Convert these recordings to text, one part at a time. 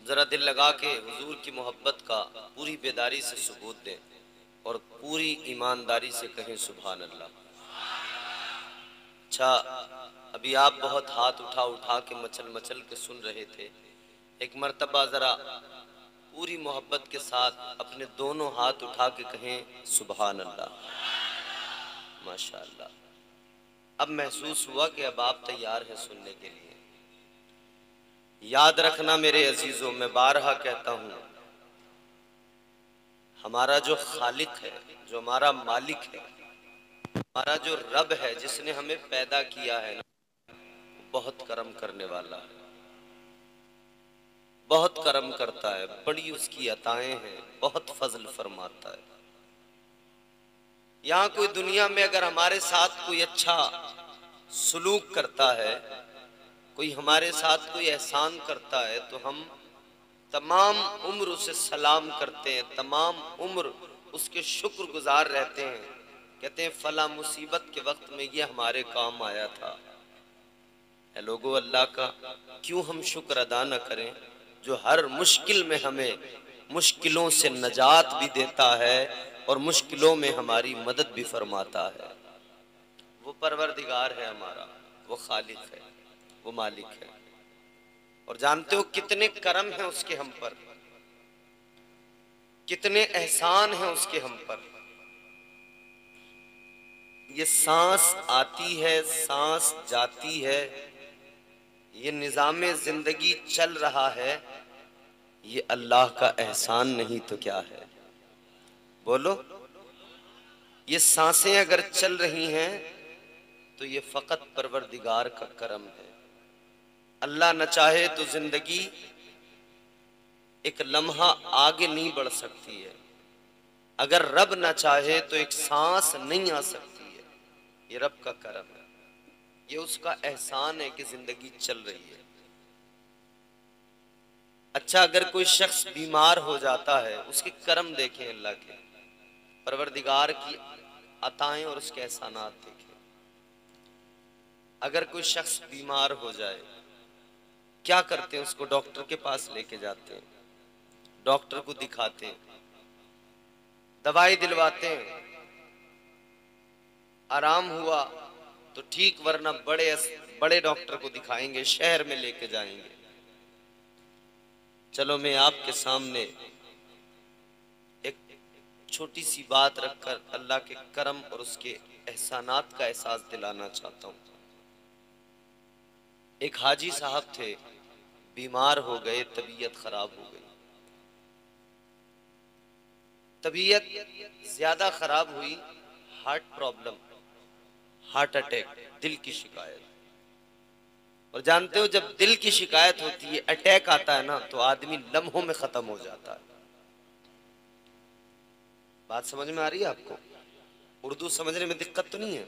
ज़रा दिल लगा के हुजूर की मोहब्बत का पूरी बेदारी से सबूत दें और पूरी ईमानदारी से कहें सुभान अल्लाह। अच्छा, अभी आप बहुत हाथ उठा उठा के मचल मचल के सुन रहे थे। एक मर्तबा ज़रा पूरी मोहब्बत के साथ अपने दोनों हाथ उठा के कहें सुभान अल्लाह। माशाअल्लाह। अब महसूस हुआ कि अब आप तैयार हैं सुनने के लिए। याद रखना मेरे अजीजों, मैं बारहा कहता हूँ, हमारा जो खालिक है, जो हमारा मालिक है, हमारा जो रब है, जिसने हमें पैदा किया है ना, बहुत करम करने वाला है, बहुत करम करता है, बड़ी उसकी अताएं हैं, बहुत फजल फरमाता है। यहाँ कोई दुनिया में अगर हमारे साथ कोई अच्छा सुलूक करता है, कोई हमारे साथ कोई एहसान करता है, तो हम तमाम उम्र उसे सलाम करते हैं, तमाम उम्र उसके शुक्रगुजार रहते हैं। कहते हैं फला मुसीबत के वक्त में ये हमारे काम आया था। है लोगों, अल्लाह का क्यों हम शुक्र अदा न करें, जो हर मुश्किल में हमें मुश्किलों से नजात भी देता है और मुश्किलों में हमारी मदद भी फरमाता है। वो परवरदिगार है हमारा, वो खालिक है, वो मालिक है। और जानते हो कितने करम हैं उसके हम पर, कितने एहसान हैं उसके हम पर। ये सांस आती है, सांस जाती है, ये निज़ामे जिंदगी चल रहा है, ये अल्लाह का एहसान नहीं तो क्या है? बोलो, ये सांसें अगर चल रही हैं तो ये फकत परवरदिगार का करम है। अल्लाह न चाहे तो जिंदगी एक लम्हा आगे नहीं बढ़ सकती है। अगर रब न चाहे तो एक सांस नहीं आ सकती है। ये रब का करम है, ये उसका एहसान है कि जिंदगी चल रही है। अच्छा, अगर कोई शख्स बीमार हो जाता है, उसके कर्म देखें, अल्लाह के परवरदिगार की अताएं और उसके एहसानात देखें। अगर कोई शख्स बीमार हो जाए, क्या करते हैं? उसको डॉक्टर के पास लेके जाते हैं, डॉक्टर को दिखाते हैं, दवाई दिलवाते हैं, आराम हुआ तो ठीक, वरना बड़े बड़े डॉक्टर को दिखाएंगे, शहर में लेके जाएंगे। चलो मैं आपके सामने एक छोटी सी बात रखकर अल्लाह के करम और उसके एहसानात का एहसास दिलाना चाहता हूँ। एक हाजी साहब थे, बीमार हो गए, तबीयत खराब हो गई। तबीयत ज्यादा खराब हुई, हार्ट प्रॉब्लम, हार्ट अटैक, दिल की शिकायत। और जानते हो जब दिल की शिकायत होती है, अटैक आता है ना, तो आदमी लम्हों में खत्म हो जाता है। बात समझ में आ रही है आपको? उर्दू समझने में दिक्कत तो नहीं है?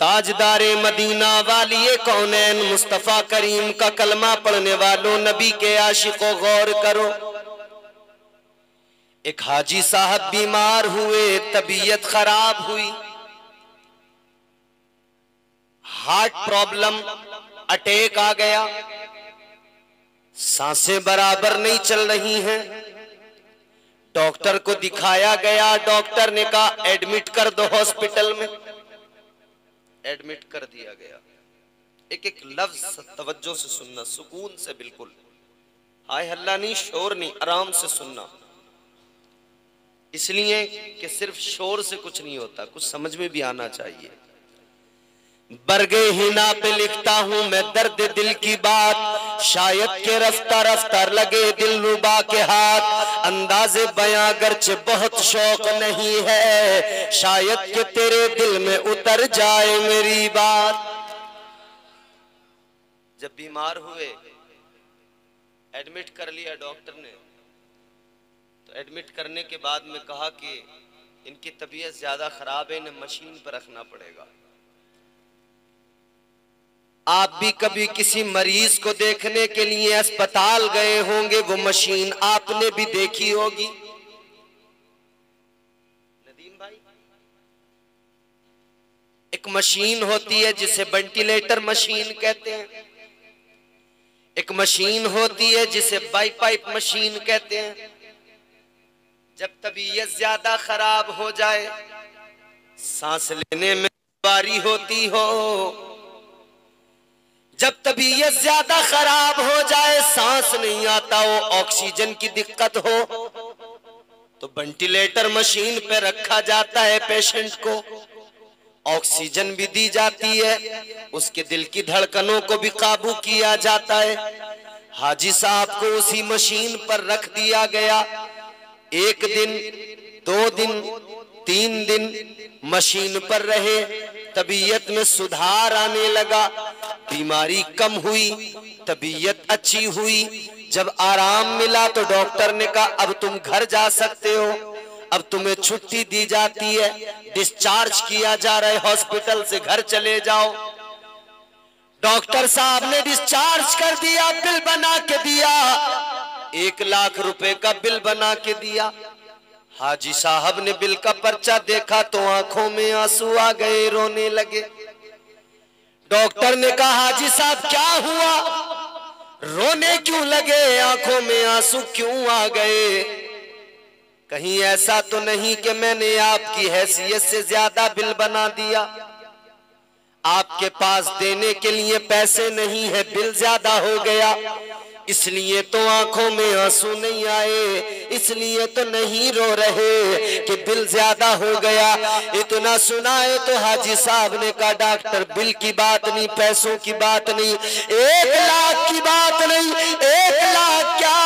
ताजदारे मदीना वालिए कौनैन मुस्तफा करीम का कलमा पढ़ने वालों, नबी के आशिकों, गौर करो। एक हाजी साहब बीमार हुए, तबीयत खराब हुई, हार्ट प्रॉब्लम, अटैक आ गया, सांसें बराबर नहीं चल रही हैं। डॉक्टर को दिखाया गया, डॉक्टर ने कहा एडमिट कर दो हॉस्पिटल में। एडमिट कर दिया गया। एक एक लफ्ज तवज्जो से सुनना, सुकून से, बिल्कुल हाय हल्ला नहीं, शोर नहीं, आराम से सुनना। इसलिए कि सिर्फ शोर से कुछ नहीं होता, कुछ समझ में भी आना चाहिए। बरगे हिना पे लिखता हूं मैं दर्द दिल की बात, शायद के रफ्ता रफ्तार लगे दिल रुबा के हाथ। अंदाजे बयां गर्चे बहुत शौक नहीं है, शायद के तेरे दिल में उतर जाए मेरी बात। जब बीमार हुए, एडमिट कर लिया डॉक्टर ने, तो एडमिट करने के बाद में कहा कि इनकी तबीयत ज्यादा खराब है, इन्हें मशीन पर रखना पड़ेगा। आप भी कभी किसी मरीज को देखने के लिए अस्पताल गए होंगे, वो मशीन आपने भी देखी होगी। नदीम भाई, एक मशीन होती है जिसे वेंटिलेटर मशीन कहते हैं। एक मशीन होती है जिसे बाईपाइप मशीन कहते हैं। जब तबीयत ज्यादा खराब हो जाए, सांस लेने में बारी होती हो, जब तबीयत ज्यादा खराब हो जाए, सांस नहीं आता हो, ऑक्सीजन की दिक्कत हो, तो वेंटिलेटर मशीन पे रखा जाता है पेशेंट को, ऑक्सीजन भी दी जाती है, उसके दिल की धड़कनों को भी काबू किया जाता है। हाजी साहब को उसी मशीन पर रख दिया गया। 1 दिन 2 दिन 3 दिन मशीन पर रहे, तबीयत में सुधार आने लगा, बीमारी कम हुई, तबीयत अच्छी हुई। जब आराम मिला तो डॉक्टर ने कहा अब तुम घर जा सकते हो, अब तुम्हें छुट्टी दी जाती है, डिस्चार्ज किया जा रहा है हॉस्पिटल से, घर चले जाओ। डॉक्टर साहब ने डिस्चार्ज कर दिया, बिल बना के दिया, 1 लाख रुपए का बिल बना के दिया। हाजी साहब ने बिल का पर्चा देखा तो आंखों में आंसू आ गए, रोने लगे। डॉक्टर ने कहा हाजी साहब क्या हुआ, रोने क्यों लगे, आंखों में आंसू क्यों आ गए? कहीं ऐसा तो नहीं कि मैंने आपकी हैसियत से ज्यादा बिल बना दिया, आपके पास देने के लिए पैसे नहीं है, बिल ज्यादा हो गया, इसलिए तो आंखों में आंसू नहीं आए, इसलिए तो नहीं रो रहे कि बिल ज्यादा हो गया। इतना सुनाए तो हाजी साहब ने कहा डॉक्टर बिल की बात नहीं, पैसों की बात नहीं, 1 लाख की बात नहीं, 1 लाख क्या,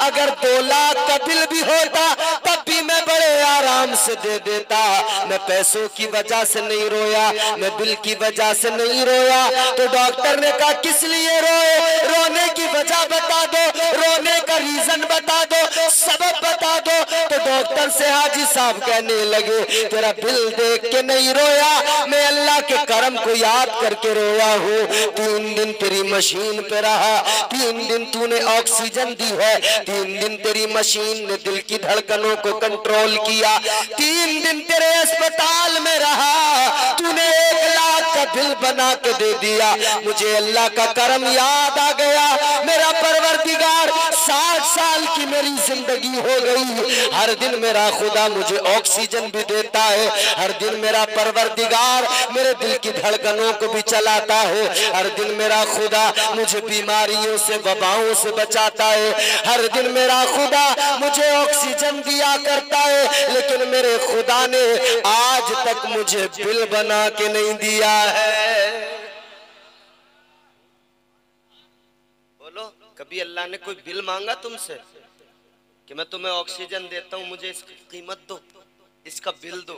अगर 2 लाख का बिल भी होता तब भी मैं बड़े आराम से दे देता। मैं पैसों की वजह से नहीं रोया, मैं बिल की वजह से नहीं रोया। तो डॉक्टर ने कहा किस लिए रोए, रोने की वजह बता दो, रोने का रीजन बता दो, सबब बता दो। तो डॉक्टर से हाजी साहब कहने लगे तेरा बिल देख के नहीं रोया, मैं अल्लाह के करम को याद करके रोया हूँ। 3 दिन तेरी मशीन पे रहा, 3 दिन तूने ऑक्सीजन दी है, 3 दिन तेरी मशीन ने दिल की धड़कनों को कंट्रोल किया, 3 दिन तेरे अस्पताल में रहा, तूने 1 लाख का बिल बना के दे दिया। मुझे अल्लाह का करम याद आ गया, मेरा परवरदिगार 60 साल की मेरी जिंदगी हो गई, हर दिन मेरा खुदा मुझे ऑक्सीजन भी देता है, हर दिन मेरा परवरदिगार मेरे दिल की धड़कनों को भी चलाता है, हर दिन मेरा खुदा मुझे बीमारियों से वबाओं से बचाता है, हर दिन मेरा खुदा मुझे ऑक्सीजन दिया करता है। लेकिन मेरे खुदा ने आज तक मुझे बिल बना के नहीं दिया है। बोलो कभी अल्लाह ने कोई बिल मांगा तुमसे कि मैं तुम्हें ऑक्सीजन देता हूं, मुझे इसकी कीमत दो, इसका बिल दो?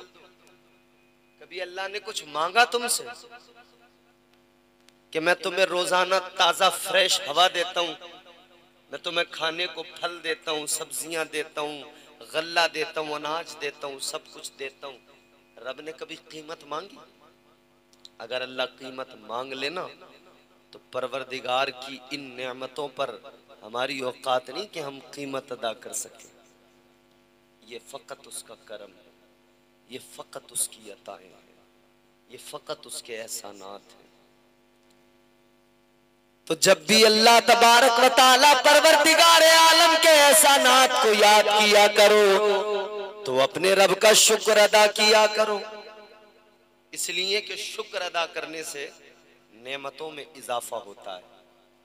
कभी अल्लाह ने कुछ मांगा तुमसे कि मैं तुम्हें रोजाना ताजा फ्रेश हवा देता हूं, मैं तुम्हें खाने को फल देता हूं, सब्जियां देता हूं, गल्ला देता हूं, अनाज देता हूं, सब कुछ देता हूं? रब ने कभी कीमत मांगी? अगर अल्लाह कीमत मांग लेना तो परवरदिगार की इन नेमतों पर हमारी औकात नहीं कि हम कीमत अदा कर सकें। ये फकत उसका करम है, ये फकत उसकी अताएं हैं, ये फकत उसके एहसानात हैं। तो जब भी अल्लाह तबारक व तआला परवरदिगार आलम के एहसानात को याद किया करो तो अपने रब का शुक्र अदा किया करो, इसलिए कि शुक्र अदा करने से नेमतों में इजाफा होता है,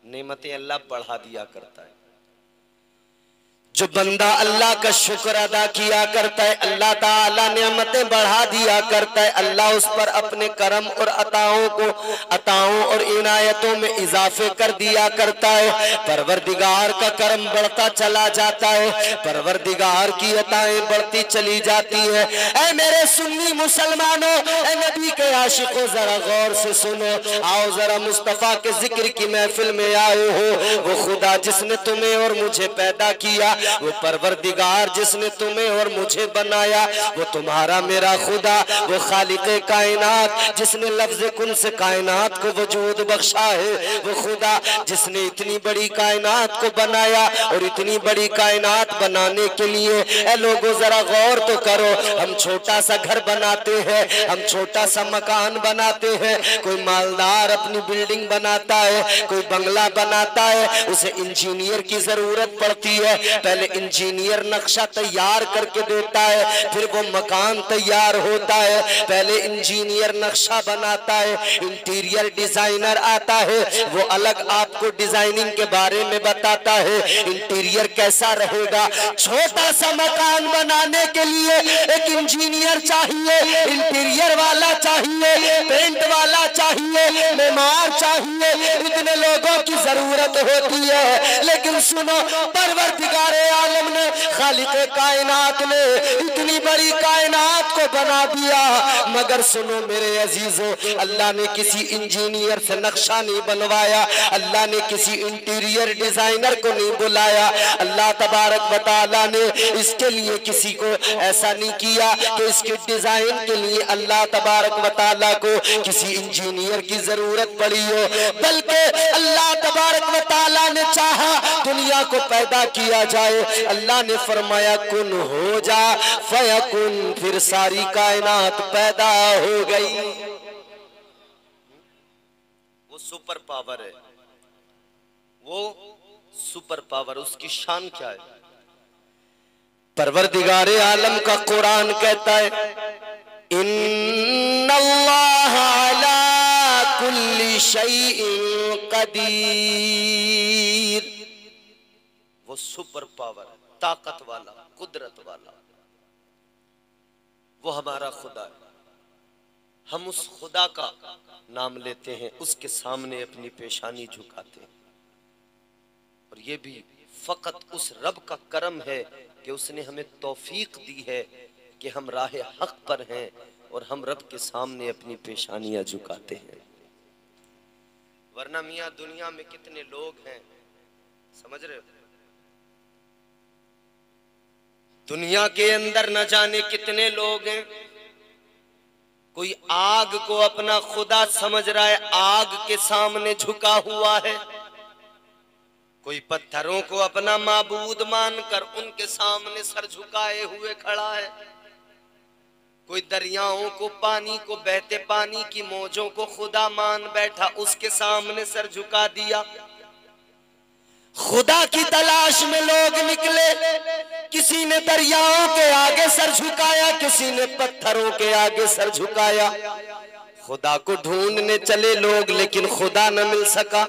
नेमतें अल्लाह बढ़ा दिया करता है। जो बंदा अल्लाह का शुक्र अदा किया करता है, अल्लाह ताला नेमतें बढ़ा दिया करता है, अल्लाह उस पर अपने करम और अताओं और इनायतों में इजाफे कर दिया करता है। परवरदिगार का करम बढ़ता चला जाता है, परवरदिगार की अताएं बढ़ती चली जाती है। ऐ मेरे सुन्नी मुसलमानों, ऐ नबी के आशिकों, जरा गौर से सुनो, आओ जरा मुस्तफा के जिक्र की महफिल में आए हो। वो खुदा जिसने तुम्हें और मुझे पैदा किया, वो परवरदिगार जिसने तुम्हें और मुझे बनाया, वो तुम्हारा मेरा खुदा, वो खालिक़े कायनात जिसने लफ्ज़ कुन से कायनात को वजूद बख्शा है, वो खुदा जिसने इतनी बड़ी कायनात को बनाया। और इतनी बड़ी कायनात बनाने के लिए ए लोगों जरा गौर तो करो, हम छोटा सा घर बनाते हैं, हम छोटा सा मकान बनाते हैं, कोई मालदार अपनी बिल्डिंग बनाता है, कोई बंगला बनाता है, उसे इंजीनियर की जरूरत पड़ती है। पहले इंजीनियर नक्शा तैयार करके देता है, फिर वो मकान तैयार होता है। पहले इंजीनियर नक्शा बनाता है, इंटीरियर डिजाइनर आता है, वो अलग आपको डिजाइनिंग के बारे में बताता है, इंटीरियर कैसा रहेगा। छोटा सा मकान बनाने के लिए एक इंजीनियर चाहिए, इंटीरियर वाला चाहिए, पेंट वाला चाहिए, मेमार चाहिए, इतने लोगों की जरूरत होती है। लेकिन सुनो, परवरदिगारे आलम ने, खालिक़े कायनात ने इतनी बड़ी कायनात को बना दिया, मगर सुनो मेरे अजीजों, अल्लाह ने किसी इंजीनियर से नक्शा नहीं बनवाया, अल्लाह ने किसी इंटीरियर डिजाइनर को नहीं बुलाया, अल्लाह तबारक व तआला ने इसके लिए किसी को ऐसा नहीं किया कि इसके डिजाइन के लिए अल्लाह तबारक व तआला को किसी इंजीनियर की जरूरत पड़ी हो, बल्कि अल्लाह तबारक व तआला ने चाहा दुनिया को पैदा किया जाए। अल्लाह ने फरमाया कुन हो जा फयकुन, फिर सारी कायनात पैदा हो गई। वो सुपर पावर है, वो सुपर पावर, उसकी शान क्या है? परवरदिगारे आलम का कुरान कहता है इन्नल्लाह अला कुल्ली शैइन कदीर। वो सुपर पावर, ताकत वाला, कुदरत वाला, वो हमारा खुदा है। हम उस खुदा का नाम लेते हैं, उसके सामने अपनी पेशानी झुकाते हैं। और ये भी फकत उस रब का करम है कि उसने हमें तौफीक दी है कि हम राह हक पर हैं और हम रब के सामने अपनी पेशानियां झुकाते हैं। वरना मियाँ दुनिया में कितने लोग हैं, समझ रहे हो? दुनिया के अंदर न जाने कितने लोग हैं। कोई आग को अपना खुदा समझ रहा है, आग के सामने झुका हुआ है। कोई पत्थरों को अपना माबूद मानकर उनके सामने सर झुकाए हुए खड़ा है। कोई दरियाओं को, पानी को, बहते पानी की मौजों को खुदा मान बैठा, उसके सामने सर झुका दिया। खुदा की तलाश में लोग निकले, किसी ने दरियाओं के आगे सर झुकाया, किसी ने पत्थरों के आगे सर झुकाया। खुदा को ढूंढने चले लोग, लेकिन खुदा न मिल सका।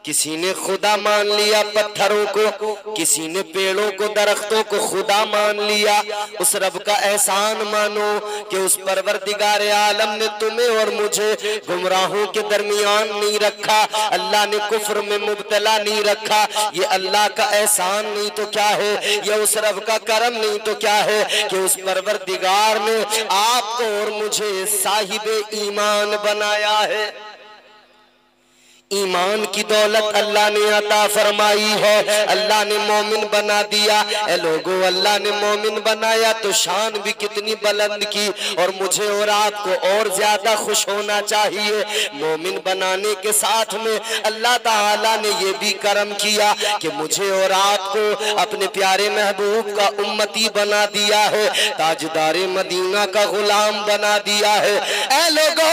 किसी ने खुदा मान लिया पत्थरों को, किसी ने पेड़ों को, दरख्तों को खुदा मान लिया। उस रब का एहसान मानो कि उस परवरदिगार आलम ने तुम्हें और मुझे गुमराहों के दरमियान नहीं रखा, अल्लाह ने कुफ्र में मुब्तला नहीं रखा। ये अल्लाह का एहसान नहीं तो क्या है, ये उस रब का करम नहीं तो क्या है कि उस परवरदिगार ने आपको और मुझे साहिबे ईमान बनाया है। ईमान की दौलत अल्लाह ने अता फरमाई है, अल्लाह ने मोमिन बना दिया। ए लोगों, अल्लाह ने मोमिन बनाया तो शान भी कितनी बुलंद की, और मुझे और आपको और ज्यादा खुश होना चाहिए। मोमिन बनाने के साथ में अल्लाह ताला ने ये भी करम किया कि मुझे और आपको अपने प्यारे महबूब का उम्मती बना दिया है, ताजदारे मदीना का गुलाम बना दिया है। ए लोगों,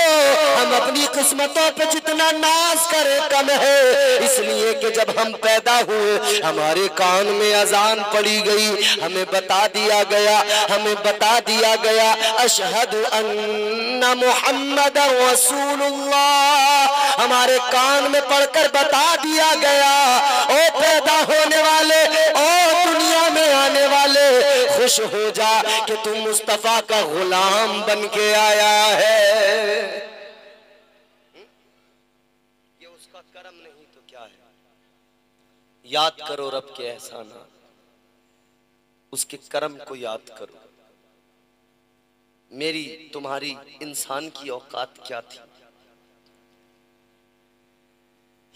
हम अपनी किस्मतों पे जितना नाज कर कम है, इसलिए कि जब हम पैदा हुए हमारे कान में अजान पड़ी गई, हमें बता दिया गया अशहदु अन्ना मुहम्मद रसूलुल्लाह। हमारे कान में पढ़कर बता दिया गया, ओ पैदा होने वाले, ओ दुनिया में आने वाले, खुश हो जा कि तू मुस्तफा का गुलाम बन के आया है। करम नहीं तो क्या है? याद करो रब के एहसान, उसके करम को याद करो। मेरी तुम्हारी इंसान की औकात क्या थी?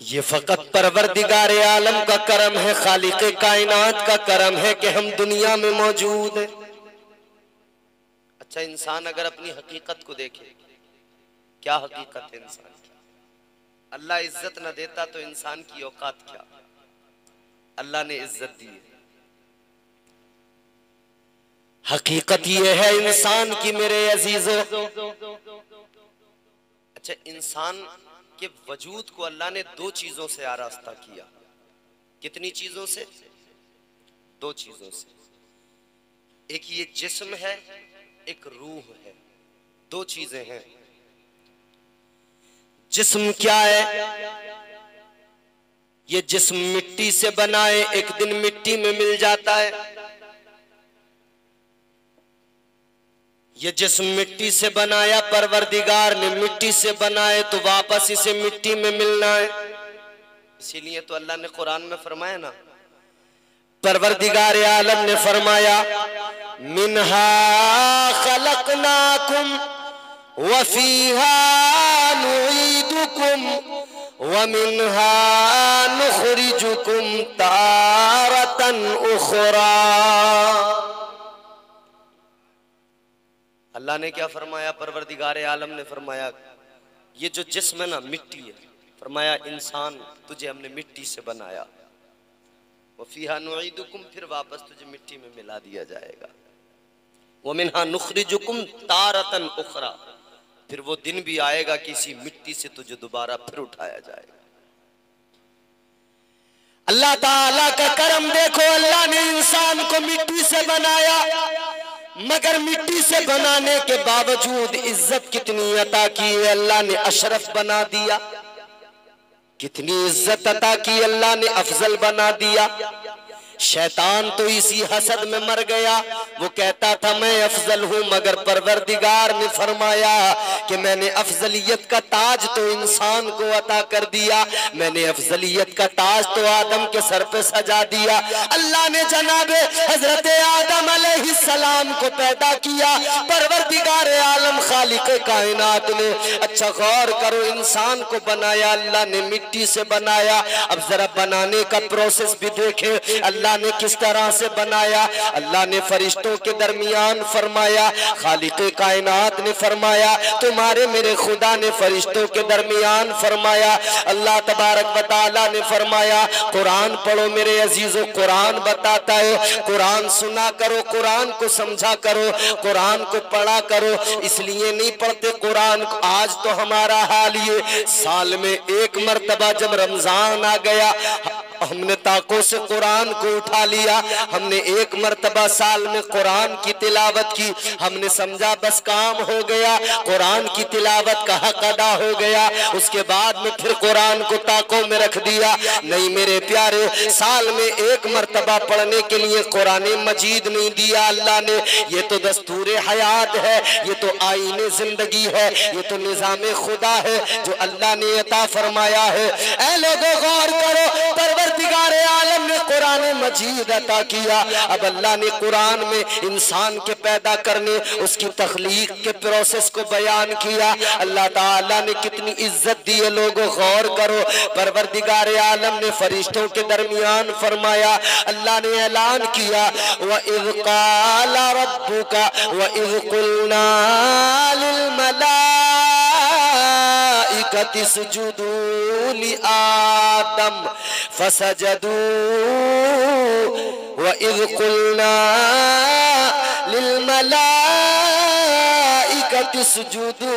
ये फकत परवरदिगार आलम का करम है, खालिक़े कायनात का करम है कि हम दुनिया में मौजूद हैं। अच्छा, इंसान अगर अपनी हकीकत को देखे, क्या हकीकत है इंसान की? अल्लाह इज्जत न देता तो इंसान की औकात क्या? अल्लाह ने इज्जत दी है। हकीकत ये है इंसान की मेरे अजीजों। अच्छा, इंसान के वजूद को अल्लाह ने दो चीजों से आरास्ता किया। कितनी चीजों से? दो चीजों से। एक ये जिस्म है, एक रूह है। दो चीजें हैं। जिस्म क्या है? ये जिस्म मिट्टी से बना है, एक दिन मिट्टी में मिल जाता है। ये जिस्म मिट्टी से बनाया परवरदिगार ने, मिट्टी से बनाए तो वापस इसे मिट्टी में मिलना है। इसीलिए तो अल्लाह ने कुरान में फरमाया ना, परवरदिगार आलम ने फरमाया, मिन्हा खलकनाकुम व फीहा नुईदुकुम व मिन्हा नुखरिजुकुम तारतन उखरा। अल्लाह ने क्या फरमाया? परवरदिगार आलम ने फरमाया, ये जो जिस्म है ना, मिट्टी है। फरमाया, इंसान तुझे हमने मिट्टी से बनाया, व फीहा नुईदुकुम, फिर वापस तुझे मिट्टी में मिला दिया जाएगा। व मिन्हा नुखरिजुकुम तारतन उखरा, फिर वो दिन भी आएगा कि इसी मिट्टी से तुझे दोबारा फिर उठाया जाएगा। अल्लाह ताला का करम देखो, अल्लाह ने इंसान को मिट्टी से बनाया, मगर मिट्टी से बनाने के बावजूद इज्जत कितनी अता की है, अल्लाह ने अशरफ बना दिया। कितनी इज्जत अता की, अल्लाह ने अफजल बना दिया। शैतान तो इसी हसद में मर गया। वो कहता था मैं अफजल हूं, मगर परवरदिगार ने फरमाया कि मैंने अफजलियत का ताज तो इंसान को अता कर दिया, मैंने अफजलियत का ताज तो आदम के सर पे सजा दिया। अल्लाह ने जनाबे हजरत आदम अलैहिस्सलाम को पैदा किया, परवरदिगार आलम खालिक़े कायनात ने। अच्छा गौर करो, इंसान को बनाया अल्लाह ने मिट्टी से बनाया। अब जरा बनाने का प्रोसेस भी देखे, अल्लाह ने किस तरह से बनाया। अल्लाह ने फरिश्तों के दरमियान फरमाया, खालिक़े कायनात ने फरमाया, तुम्हारे मेरे खुदा ने फरिश्तों के दरमियान फरमाया। अल्लाह तबारक व तआला ने फरमाया, कुरान पढ़ो मेरे अजीजों, कुरान बताता है, कुरान सुना करो, कुरान को समझा करो, कुरान को पढ़ा करो। इसलिए नहीं पढ़ते कुरान को। आज तो हमारा हाल ये, साल में एक मर्तबा जब रमजान आ गया, हमने ताकों से कुरान को उठा लिया, हमने एक मर्तबा साल में कुरान की तिलावत की, हमने समझा बस काम हो गया, कुरान की तिलावत का हक अदा हो गया। उसके बाद में फिर कुरान को ताकों में रख दिया। नहीं मेरे प्यारे, साल में एक मर्तबा पढ़ने के लिए कुरान मजीद नहीं दिया अल्लाह ने। ये तो दस्तूर हयात है, ये तो आईने जिंदगी है, ये तो निजाम खुदा है जो अल्लाह ने अता फरमाया है। ऐ लोगों गौर करो, परवरदिगार आलम ने कुरान मजीद अता किया। अब अल्लाह ने कुरान में इंसान के पैदा करने, उसकी तख्लीक के प्रोसेस को बयान किया। अल्लाह ताला ने कितनी इज्जत दी है, लोगों गौर करो। परवरदिगार आलम ने फरिश्तों के दरमियान फरमाया, अल्लाह ने ऐलान किया, व इज़ क़ाला रब्बुका व इज़ क़ुलना लिल मलाइकति इसजुदू लि आदम फसजदू व इज़ क़ुलना लिल मलाइकति इसजुदू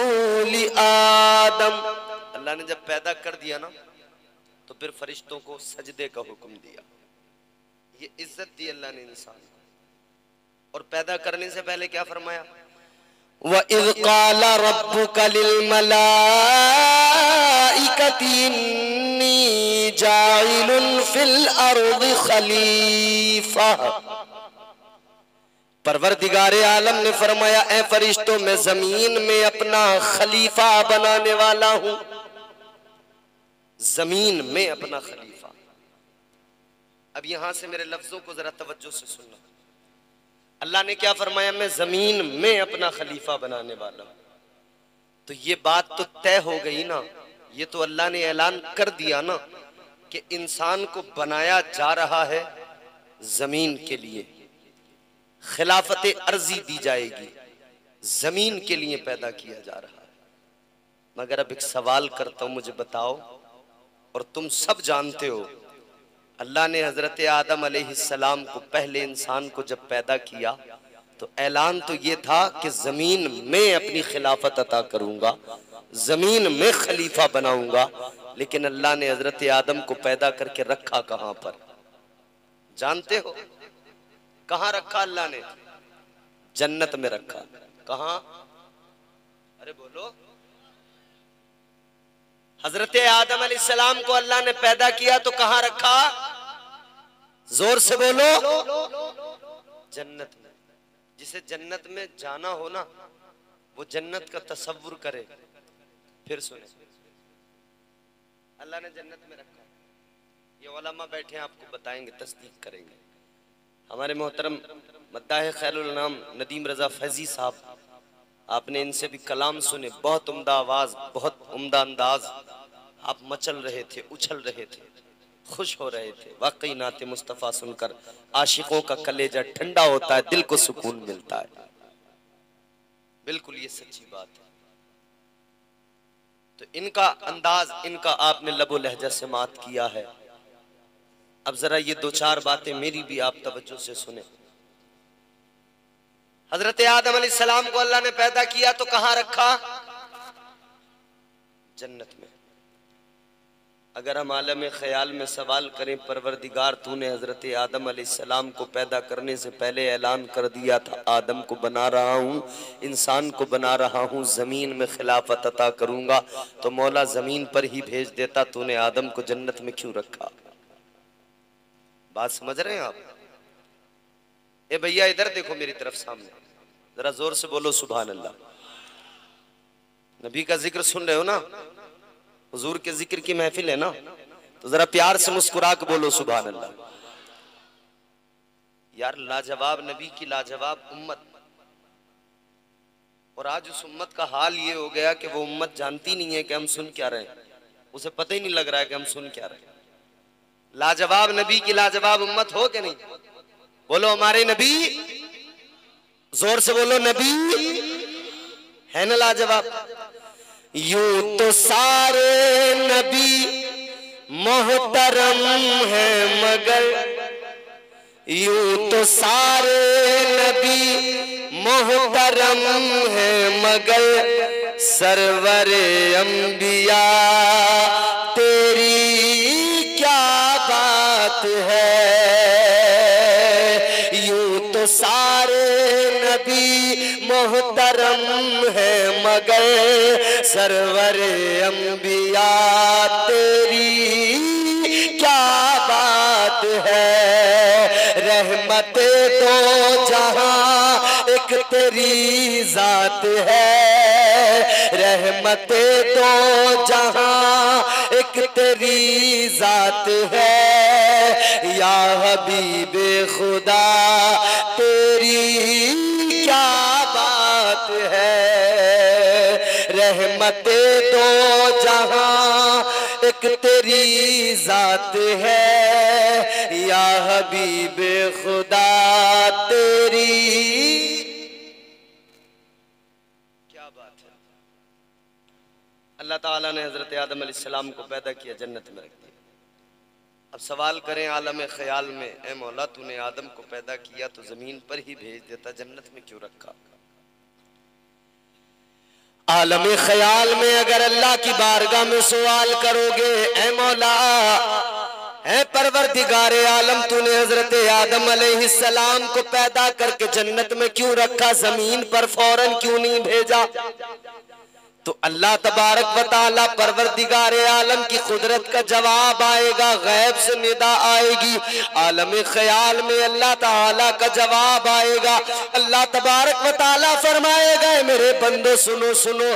लि आदम। अल्लाह ने जब पैदा कर दिया ना, तो फिर फरिश्तों को सजदे का हुक्म दिया। ये इज्जत दी अल्लाह ने इंसान को। और पैदा करने से पहले क्या फरमाया? व इज़ क़ाला रब्बुका लिल मलाइकति इन्नी जाइलुन फिल अर्दि खलीफा। परवरदिगार आलम ने फरमाया, ऐ फरिश्तों मैं जमीन में अपना खलीफा बनाने वाला हूं। जमीन में अपना खलीफा। अब यहां से मेरे लफ्जों को जरा तवज्जो से सुनना। अल्लाह ने क्या फरमाया? मैं जमीन में अपना खलीफा बनाने वाला हूं। तो ये बात तो तय हो गई ना, ये तो अल्लाह ने ऐलान कर दिया ना कि इंसान को बनाया जा रहा है जमीन के लिए, खिलाफत अर्जी दी जाएगी, जमीन के लिए पैदा किया जा रहा है। मगर अब एक सवाल करता हूं, मुझे बताओ, और तुम सब जानते हो, अल्लाह ने हजरत आदम अलैहिस्सलाम को, पहले इंसान को जब पैदा किया तो ऐलान तो ये था कि जमीन में अपनी खिलाफत अता करूंगा, जमीन में खलीफा बनाऊंगा। लेकिन अल्लाह ने हजरत आदम को पैदा करके रखा कहां पर, जानते हो? कहां रखा अल्लाह ने? जन्नत में रखा। कहां? अरे बोलो। हजरत आदम अलैहिस्सलाम को अल्लाह ने पैदा किया तो कहां रखा? जोर से बोलो। जन्नत में। जिसे जन्नत में जाना हो ना, वो जन्नत का तसव्वुर करे। फिर सुने, अल्लाह ने जन्नत में रखा। ये उलमा बैठे हैं, आपको बताएंगे, तस्दीक करेंगे। हमारे मोहतरम मद्दाह खैरुल नाम नदीम रजा फैजी साहब, आपने इनसे भी कलाम सुने, बहुत उम्दा आवाज, बहुत उम्दा अंदाज। आप मचल रहे थे, उछल रहे थे, खुश हो रहे थे। वाकई नाते मुस्तफ़ा सुनकर आशिकों का कलेजा ठंडा होता है, दिल को सुकून मिलता है। बिल्कुल ये सच्ची बात है। तो इनका अंदाज, इनका आपने लबो लहजा से मात किया है। अब जरा ये दो चार बातें मेरी भी आप तवज्जो से सुने। हजरत आदम अलैहिस्सलाम को अल्लाह ने पैदा किया तो कहां रखा? जन्नत में। अगर हम आलम ख्याल में सवाल करें, परवरदिगार तूने हजरत आदम अलैहिस्सलाम को पैदा करने से पहले ऐलान कर दिया था, आदम को बना रहा हूं, इंसान को बना रहा हूं, जमीन में खिलाफत अता करूंगा, तो मौला जमीन पर ही भेज देता, तूने आदम को जन्नत में क्यों रखा? बात समझ रहे हैं आप? ए भैया इधर देखो मेरी तरफ सामने, जरा जोर से बोलो सुभान अल्लाह। नबी का जिक्र सुन रहे हो ना? हुजूर के जिक्र की महफिल है ना, तो जरा प्यार से मुस्कुरा के बोलो सुभान अल्लाह। यार लाजवाब नबी की लाजवाब उम्मत, और आज उस उम्मत का हाल ये हो गया कि वो उम्मत जानती नहीं है कि हम सुन क्या रहे हैं, उसे पता ही नहीं लग रहा है कि हम सुन क्या रहे हैं। लाजवाब नबी की लाजवाब उम्मत हो कि नहीं? बोलो हमारे नबी, जोर से बोलो नबी है ना लाजवाब। यूं तो सारे नबी मोहतरम है, मगर यूं तो सारे नबी मोहतरम है, मगर सरवरे अंबिया तेरी क्या बात है। यूं तो सारे नबी मोहतरम है, मगर सरवरे अंबिया तेरी क्या बात है। रहमते दो जहां एक तेरी जात है, रहमते दो जहां एक तेरी जात है। या हबीबे खुदा तेरी क्या बात है। रहमते दो जहां एक तेरी जात है, या हबीब खुदा तेरी क्या बात है। अल्लाह ताला ने हजरत आदम अलैहिस्सलाम को पैदा किया, जन्नत में रख दिया। अब सवाल करें आलम ख्याल में, ए मौला तूने आदम को पैदा किया तो जमीन पर ही भेज देता, जन्नत में क्यों रखा? आलम ख्याल में अगर अल्लाह की बारगाह में सवाल करोगे, ए मौला, ए परवरदिगारे आलम, तूने हजरत आदम अलैहिस्सलाम को पैदा करके जन्नत में क्यों रखा, जमीन पर फौरन क्यों नहीं भेजा? तो अल्लाह तबारक व तआला परवरदिगारे आलम की कुदरत का जवाब आएगा, गैब से निदा आएगी, आलम ख्याल में अल्लाह ताला का जवाब आएगा। अल्लाह तबारक व तआला फरमाएगा, मेरे बंदो सुनो सुनो,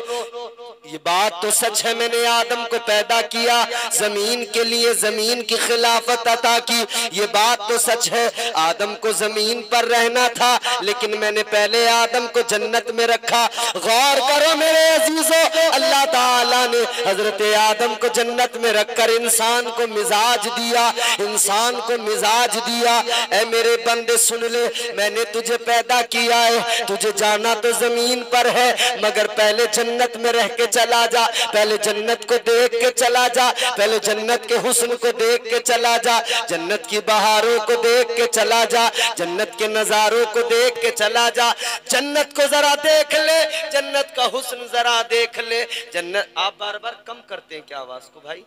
ये बात तो सच है, मैंने आदम को पैदा किया जमीन के लिए, जमीन की खिलाफत अता की। ये बात तो सच है, आदम को जमीन पर रहना था, लेकिन मैंने पहले आदम को जन्नत में रखा। गौर करो मेरे अजीजों, अल्लाह ताला ने हजरत आदम को जन्नत में रखकर इंसान को मिजाज दिया, इंसान को मिजाज दिया। ऐ मेरे बंदे सुन ले, मैंने तुझे पैदा किया है, तुझे जाना तो जमीन पर है, मगर पहले जन्नत में रह के चला जा, पहले जन्नत को देख के चला जा, पहले जन्नत के हुस्न को देख के चला जा, जन्नत की बहारों को देख के चला जा, जन्नत के नजारों को देख के चला जा। जन्नत को जरा देख ले, जन्नत का हुस्न जरा देख ले। जन्नत आप बार बार कम करते हैं क्या आवाज को भाई?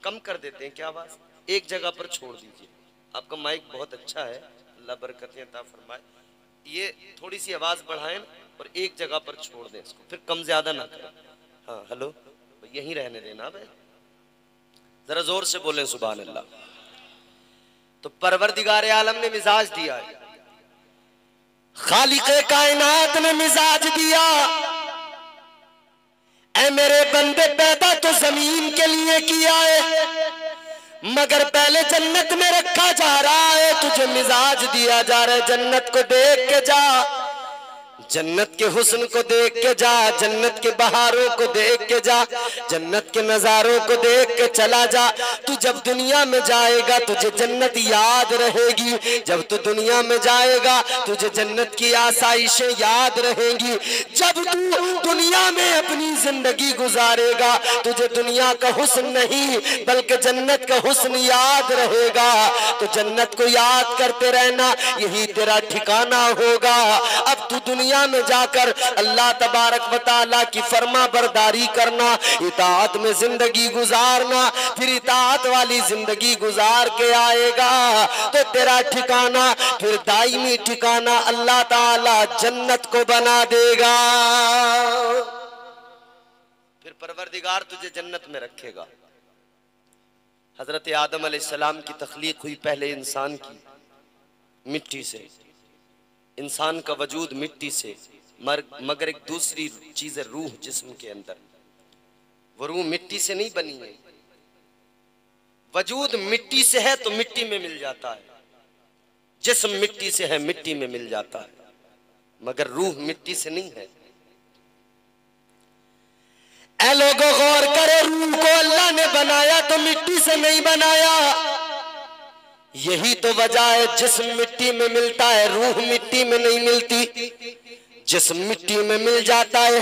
कम कर देते हैं क्या आवाज? एक जगह पर छोड़ दीजिए, आपका माइक बहुत अच्छा है, अल्लाह बरकतें अता फरमाए। ये थोड़ी सी आवाज बढ़ाएं और एक जगह पर छोड़ दें इसको, फिर कम ज्यादा ना करें। हाँ हेलो, यहीं रहने देना भाई, जरा जोर से बोले सुभान अल्लाह। तो परवरदिगार आलम ने मिजाज दिया है, खालिक़े कायनात ने मिजाज दिया। ऐ मेरे बंदे पैदा तो जमीन के लिए किया है, मगर पहले जन्नत में रखा जा रहा है, तुझे मिजाज दिया जा रहा है, जन्नत को देख के जा, जन्नत के हुस्न को देख के जा, जन्नत के बहारों को देख के जा, जन्नत के नजारों को देख के चला जा। तू जब दुनिया में जाएगा तुझे जन्नत याद रहेगी, जब तू दुनिया में जाएगा तुझे जन्नत की आसाइशें याद रहेंगी। जब तू दुनिया में अपनी जिंदगी गुजारेगा तुझे दुनिया का हुस्न नहीं बल्कि जन्नत का हुस्न याद रहेगा। तो जन्नत को याद करते रहना, यही तेरा ठिकाना होगा। अब तू दुनिया में जाकर अल्लाह तबारक व तआला की फरमा बरदारी करना, इताअत में जिंदगी गुजारना, फिर इताअत वाली जिंदगी गुजार के आएगा तो तेरा ठिकाना फिर दायमी ठिकाना अल्लाह ताला जन्नत को बना देगा। फिर परवरदिगार तुझे जन्नत में रखेगा। हजरत आदम अलैहिस्सलाम की तख्लीक हुई पहले इंसान की मिट्टी से, इंसान का वजूद मिट्टी से, मगर एक दूसरी चीज है रूह जिस्म के अंदर, वो रूह मिट्टी से नहीं बनी है। वजूद मिट्टी से है तो मिट्टी में मिल जाता है, जिस्म मिट्टी से है मिट्टी में मिल जाता है, मगर रूह मिट्टी से नहीं है। ऐ लोगों गौर करो, रूह को अल्लाह ने बनाया तो मिट्टी से नहीं बनाया। यही तो वजह है जिस्म मिट्टी में मिलता है, रूह मिट्टी में नहीं मिलती। जिस्म मिट्टी में मिल जाता है,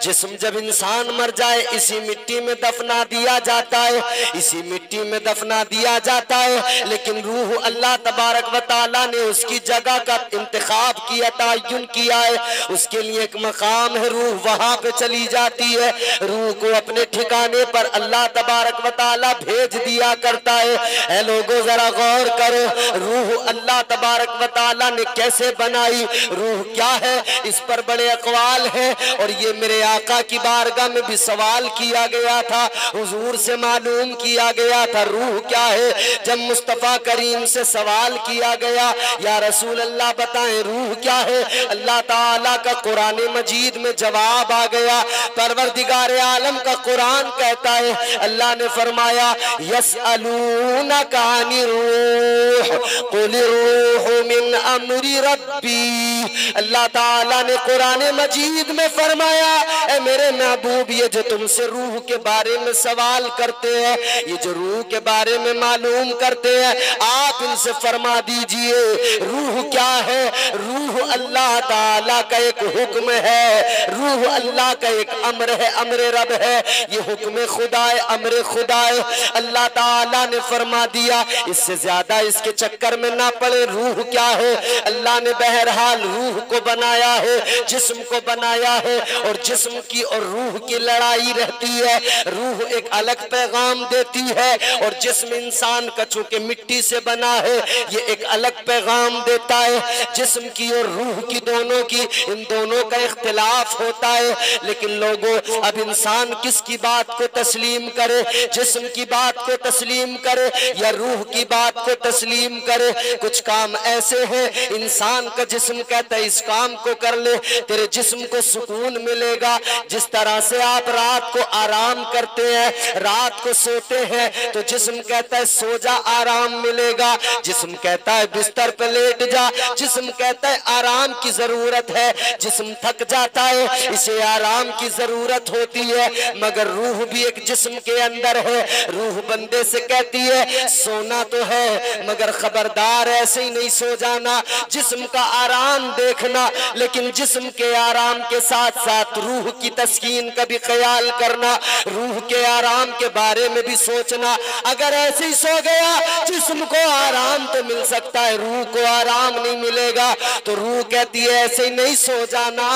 जिस्म जब इंसान मर जाए इसी मिट्टी में दफना दिया जाता है, इसी मिट्टी में दफना दिया जाता है। लेकिन रूह अल्लाह तबारक व तआला ने उसकी जगह का इंतखाब किया, तयन किया है, उसके लिए एक मकाम है, रूह वहां पे चली जाती है। रूह को अपने ठिकाने पर अल्लाह तबारक व तआला भेज दिया करता है। ऐ लोगों जरा गौर करो, रूह अल्लाह तबारक व तआला ने कैसे बनाई, रूह क्या है, इस पर बड़े अकवाल है। और ये मेरे आका की बारगाह में भी सवाल किया गया था, हुजूर से मालूम किया गया था रूह क्या है। जब मुस्तफा करीम से सवाल किया गया, या रसूल अल्लाह बताएं रूह क्या है, अल्लाह ताला का कुरान मजीद में जवाब आ गया। परवरदिगार आलम का कुरान कहता है, अल्लाह ने फरमाया यसअलूनका अनिर रूह कुल रूह मिन अमरी रब्बी। अल्लाह ताला ने कुरान मजीद में फरमाया, ए मेरे महबूब ये जो तुमसे रूह के बारे में सवाल करते हैं, ये जो रूह के बारे में मालूम करते हैं, आप इनसे फरमा दीजिए रूह क्या है। रूह अल्लाह ताला का एक हुक्म है, रूह अल्लाह का एक अम्र है, अम्र रब है, ये हुक्म खुदा है, अम्र खुदा है। अल्लाह ताला ने फरमा दिया, इससे ज्यादा इसके चक्कर में ना पड़े। रूह क्या है, अल्लाह ने बहरहाल रूह को बनाया है, जिस्म को बनाया है, और जिस्म की और रूह की लड़ाई रहती है। रूह एक अलग पैगाम देती है और जिस्म इंसान का चूंकि मिट्टी से बना है ये एक अलग पैगाम देता है। जिस्म की और रूह की दोनों की, इन दोनों का इख्तिलाफ होता है। लेकिन लोगों अब इंसान किसकी बात को तस्लीम करे, जिस्म की बात को तस्लीम करे या रूह की बात को तस्लीम करे। कुछ काम ऐसे हैं इंसान का जिस्म कहता है इस काम को कर में तेरे जिस्म को सुकून मिलेगा। जिस तरह से आप रात को आराम करते हैं, रात को सोते हैं तो जिस्म कहता है सो जा, आराम मिलेगा। जिस्म कहता है बिस्तर पे लेट जा, जिस्म कहता है आराम की जरूरत है। जिस्म थक जाता है, इसे आराम की जरूरत होती है। मगर रूह भी एक जिस्म के अंदर है। रूह बंदे से कहती है सोना तो है मगर खबरदार ऐसे ही नहीं सो जाना, जिस्म का आराम देखना, लेकिन जिस्म के आराम के साथ साथ रूह की तस्कीन का भी ख्याल करना, रूह के आराम के बारे में भी सोचना। अगर ऐसे ही सो गया, जिस्म को आराम तो मिल सकता है, रूह को आराम नहीं मिलेगा। तो रूह कहती है ऐसे ही नहीं सो जाना,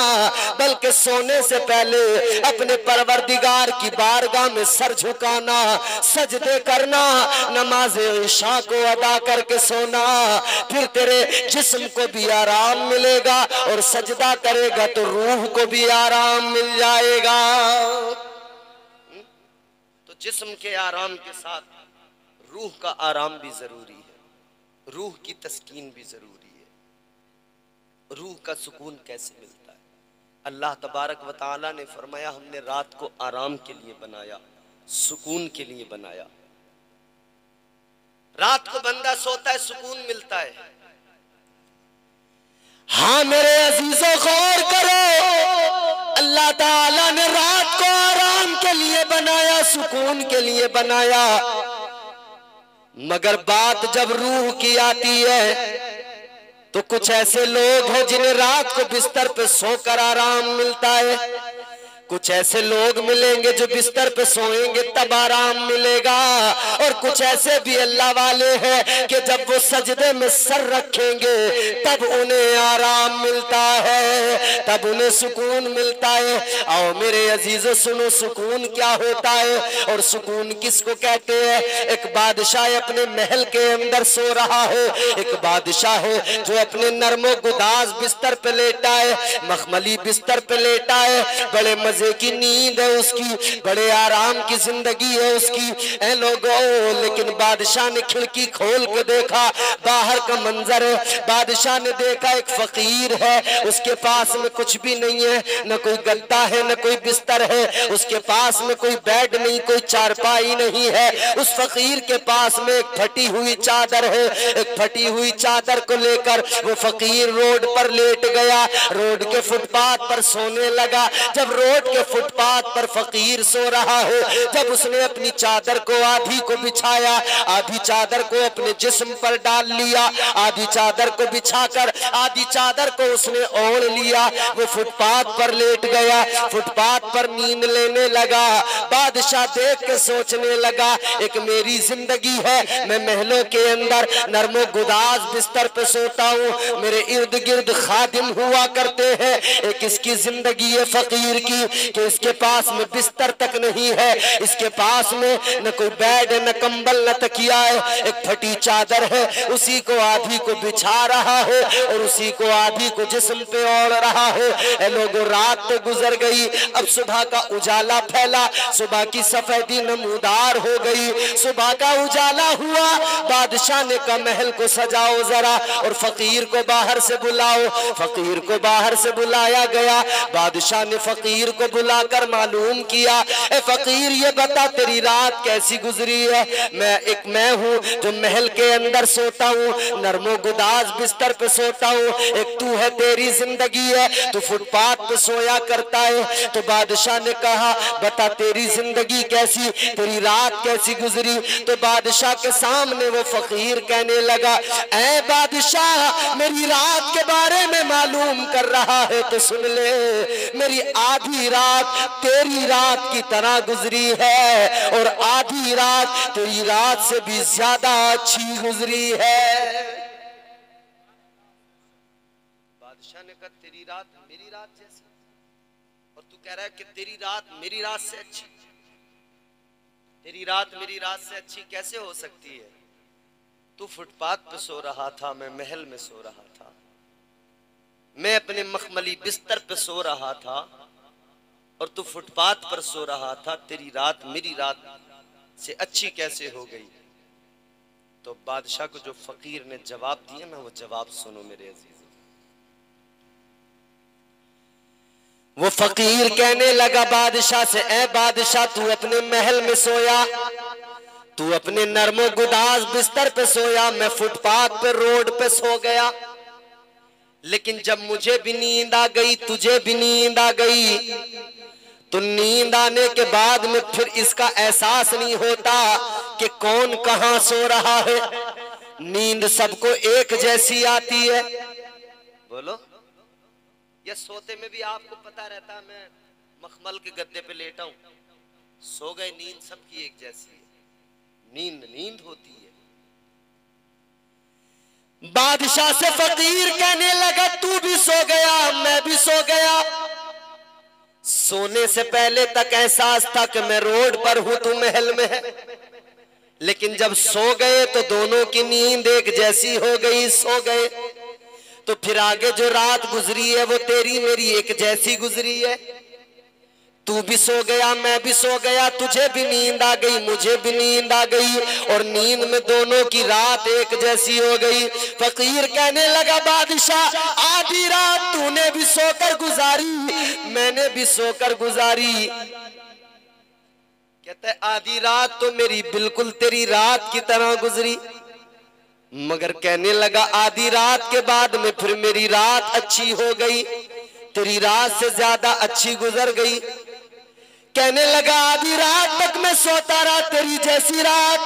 बल्कि सोने से पहले अपने परवरदिगार की बारगाह में सर झुकाना, सजदे करना, नमाज इशा को अदा करके सोना। फिर तेरे जिस्म को भी आराम मिलेगा और सजदा करेगा तो रूह को भी आराम मिल जाएगा। तो जिस्म के आराम के साथ रूह का आराम भी जरूरी है, रूह की तस्कीन भी जरूरी है। रूह का सुकून कैसे मिलता है? अल्लाह तबारक व तआला ने फरमाया हमने रात को आराम के लिए बनाया, सुकून के लिए बनाया। रात को बंदा सोता है, सुकून मिलता है। हाँ मेरे अजीजों गौर करो, अल्लाह ताला ने रात को आराम के लिए बनाया, सुकून के लिए बनाया। मगर बात जब रूह की आती है तो कुछ ऐसे लोग हैं जिन्हें रात को बिस्तर पे सोकर आराम मिलता है। कुछ ऐसे लोग मिलेंगे जो बिस्तर पे सोएंगे तब आराम मिलेगा, और कुछ ऐसे भी अल्लाह वाले हैं कि जब वो सजदे में सर रखेंगे तब उन्हें आराम मिलता है, तब उन्हें सुकून मिलता है। आओ मेरे अजीजों सुनो सुकून क्या होता है और सुकून किसको कहते हैं। एक बादशाह अपने महल के अंदर सो रहा है, एक बादशाह है जो अपने नरमो गुदाज बिस्तर पे लेटा है, मखमली बिस्तर पे लेटा है, बड़े मजे की नींद है उसकी, बड़े आराम की जिंदगी है उसकी। ऐ लोगों, लेकिन बादशाह ने खिड़की खोल के देखा, बाहर का मंजर है। बादशाह ने देखा एक फकीर है, उसके पास में कुछ भी नहीं है, न कोई गद्दा है न कोई बिस्तर है, उसके पास में कोई बेड नहीं, कोई चारपाई नहीं है। उस फकीर के पास में एक फटी हुई चादर है। एक फटी हुई चादर को लेकर वो फकीर रोड पर लेट गया, रोड के फुटपाथ पर सोने लगा। जब रोड के फुटपाथ पर फकीर सो रहा है, जब उसने अपनी चादर को आधी को बिछाया, आधी चादर को अपने जिस्म पर डाल लिया, आधी चादर को बिछाकर आधी चादर को उसने ओढ़ लिया, वो फुटपाथ पर लेट गया, फुटपाथ पर नींद लेने लगा। बादशाह देख के सोचने लगा एक मेरी जिंदगी है, मैं महलों के अंदर नरमो गुदाज बिस्तर पे सोता हूँ, मेरे इर्द गिर्द खादिम हुआ करते हैं। एक इसकी जिंदगी है फकीर की कि इसके पास में बिस्तर तक नहीं है, इसके पास में न कोई बेड न कंबल न तकिया है, एक फटी चादर है, उसी को आधी को बिछा रहा है और उसी को आधी को जिस्म पे ओढ़ रहा है। ए लोगों, रात तो गुजर गई, अब सुबह का उजाला फैला, सुबह की सफेदी नमूदार हो गई, सुबह का उजाला हुआ। बादशाह ने कहा महल को सजाओ जरा और फकीर को बाहर से बुलाओ। फकीर को बाहर से बुलाया गया। बादशाह ने फकीर को बुलाकर मालूम किया, ए फकीर ये बता तेरी रात कैसी गुजरी है। मैं हूँ जो महल के अंदर सोता हूँ, नरमो गुदाज बिस्तर पे सोता हूँ, एक तू है तेरी जिंदगी है, तू फुटपाथ पे सोया करता है। तो बादशाह ने कहा बता तेरी जिंदगी कैसी, तेरी रात कैसी गुजरी। तो बादशाह के सामने वो फकीर कहने लगा, ऐ बादशाह मेरी रात के बारे में मालूम कर रहा है तो सुन ले, मेरी आधी रात तेरी रात की तरह गुजरी है और आधी रात तेरी रात से भी ज्यादा अच्छी गुजरी है। बादशाह ने कहा तेरी रात मेरी रात जैसी, और तू कह रहा है कि तेरी रात मेरी रात से अच्छी। तेरी रात मेरी रात से अच्छी कैसे हो सकती है? तू फुटपाथ पे सो रहा था, मैं महल में सो रहा था, मैं अपने मखमली बिस्तर पे सो रहा था और तू फुटपाथ पर सो रहा था, तेरी रात मेरी रात से अच्छी कैसे हो गई? तो बादशाह को जो फकीर ने जवाब दिया ना, वो जवाब सुनो मेरे अजीजों। वो फकीर कहने लगा बादशाह से, ए बादशाह तू अपने महल में सोया, तू अपने नरमो गुदाज बिस्तर पे सोया, मैं फुटपाथ पे रोड पे सो गया। लेकिन जब मुझे भी नींद आ गई, तुझे भी नींद आ गई, तो नींद आने के बाद में फिर इसका एहसास नहीं होता कि कौन कहां सो रहा है। नींद सबको एक जैसी आती है। बोलो, या सोते में भी आपको पता रहता मैं मखमल के गद्दे पे लेटा हूं, सो गए, नींद सबकी एक जैसी है। नींद नींद होती है। बादशाह से फकीर कहने लगा तू भी सो गया, मैं भी सो गया। सोने से पहले तक एहसास था कि मैं रोड पर हूं, तू महल में है। लेकिन जब सो गए तो दोनों की नींद एक जैसी हो गई, सो गए। तो फिर आगे जो रात गुजरी है वो तेरी मेरी एक जैसी गुजरी है। तू भी सो गया, मैं भी सो गया, तुझे भी नींद आ गई, मुझे भी नींद आ गई, और नींद में दोनों की रात एक जैसी हो गई। फकीर कहने लगा बादशाह, आधी रात तूने भी सोकर गुजारी, मैंने भी सोकर गुजारी। कहता है आधी रात तो मेरी बिल्कुल तेरी रात की तरह गुजरी, मगर कहने लगा आधी रात के बाद में फिर मेरी रात अच्छी हो गई, तेरी रात से ज्यादा अच्छी गुजर गई। कहने लगा आधी रात तक मैं सोता रहा तेरी जैसी रात,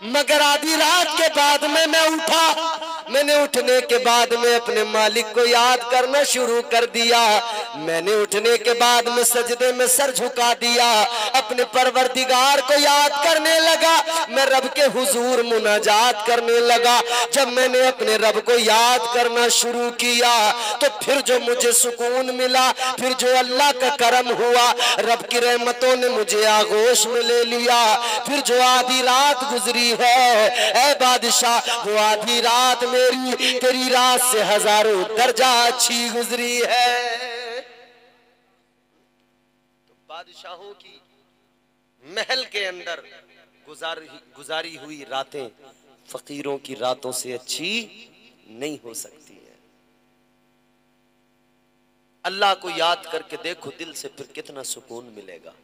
मगर आधी रात के बाद में मैं उठा। मैंने उठने के बाद में अपने मालिक को याद करना शुरू कर दिया। मैंने उठने के बाद में सजदे में सर झुका दिया, अपने परवरदिगार को याद करने लगा। मैं रब के हुजूर मुनाजात करने लगा। जब मैंने अपने रब को याद करना शुरू किया तो फिर जो मुझे सुकून मिला, फिर जो अल्लाह का करम हुआ, रब की रहमतों ने मुझे आगोश में ले लिया। फिर जो आधी रात गुजरी है ऐ बादशाह, वो आधी रात मेरी तेरी रात से हजारों दर्जा अच्छी गुजरी है। तो बादशाहों की महल के अंदर गुजारी हुई रातें फकीरों की रातों से अच्छी नहीं हो सकती है। अल्लाह को याद करके देखो दिल से, फिर कितना सुकून मिलेगा।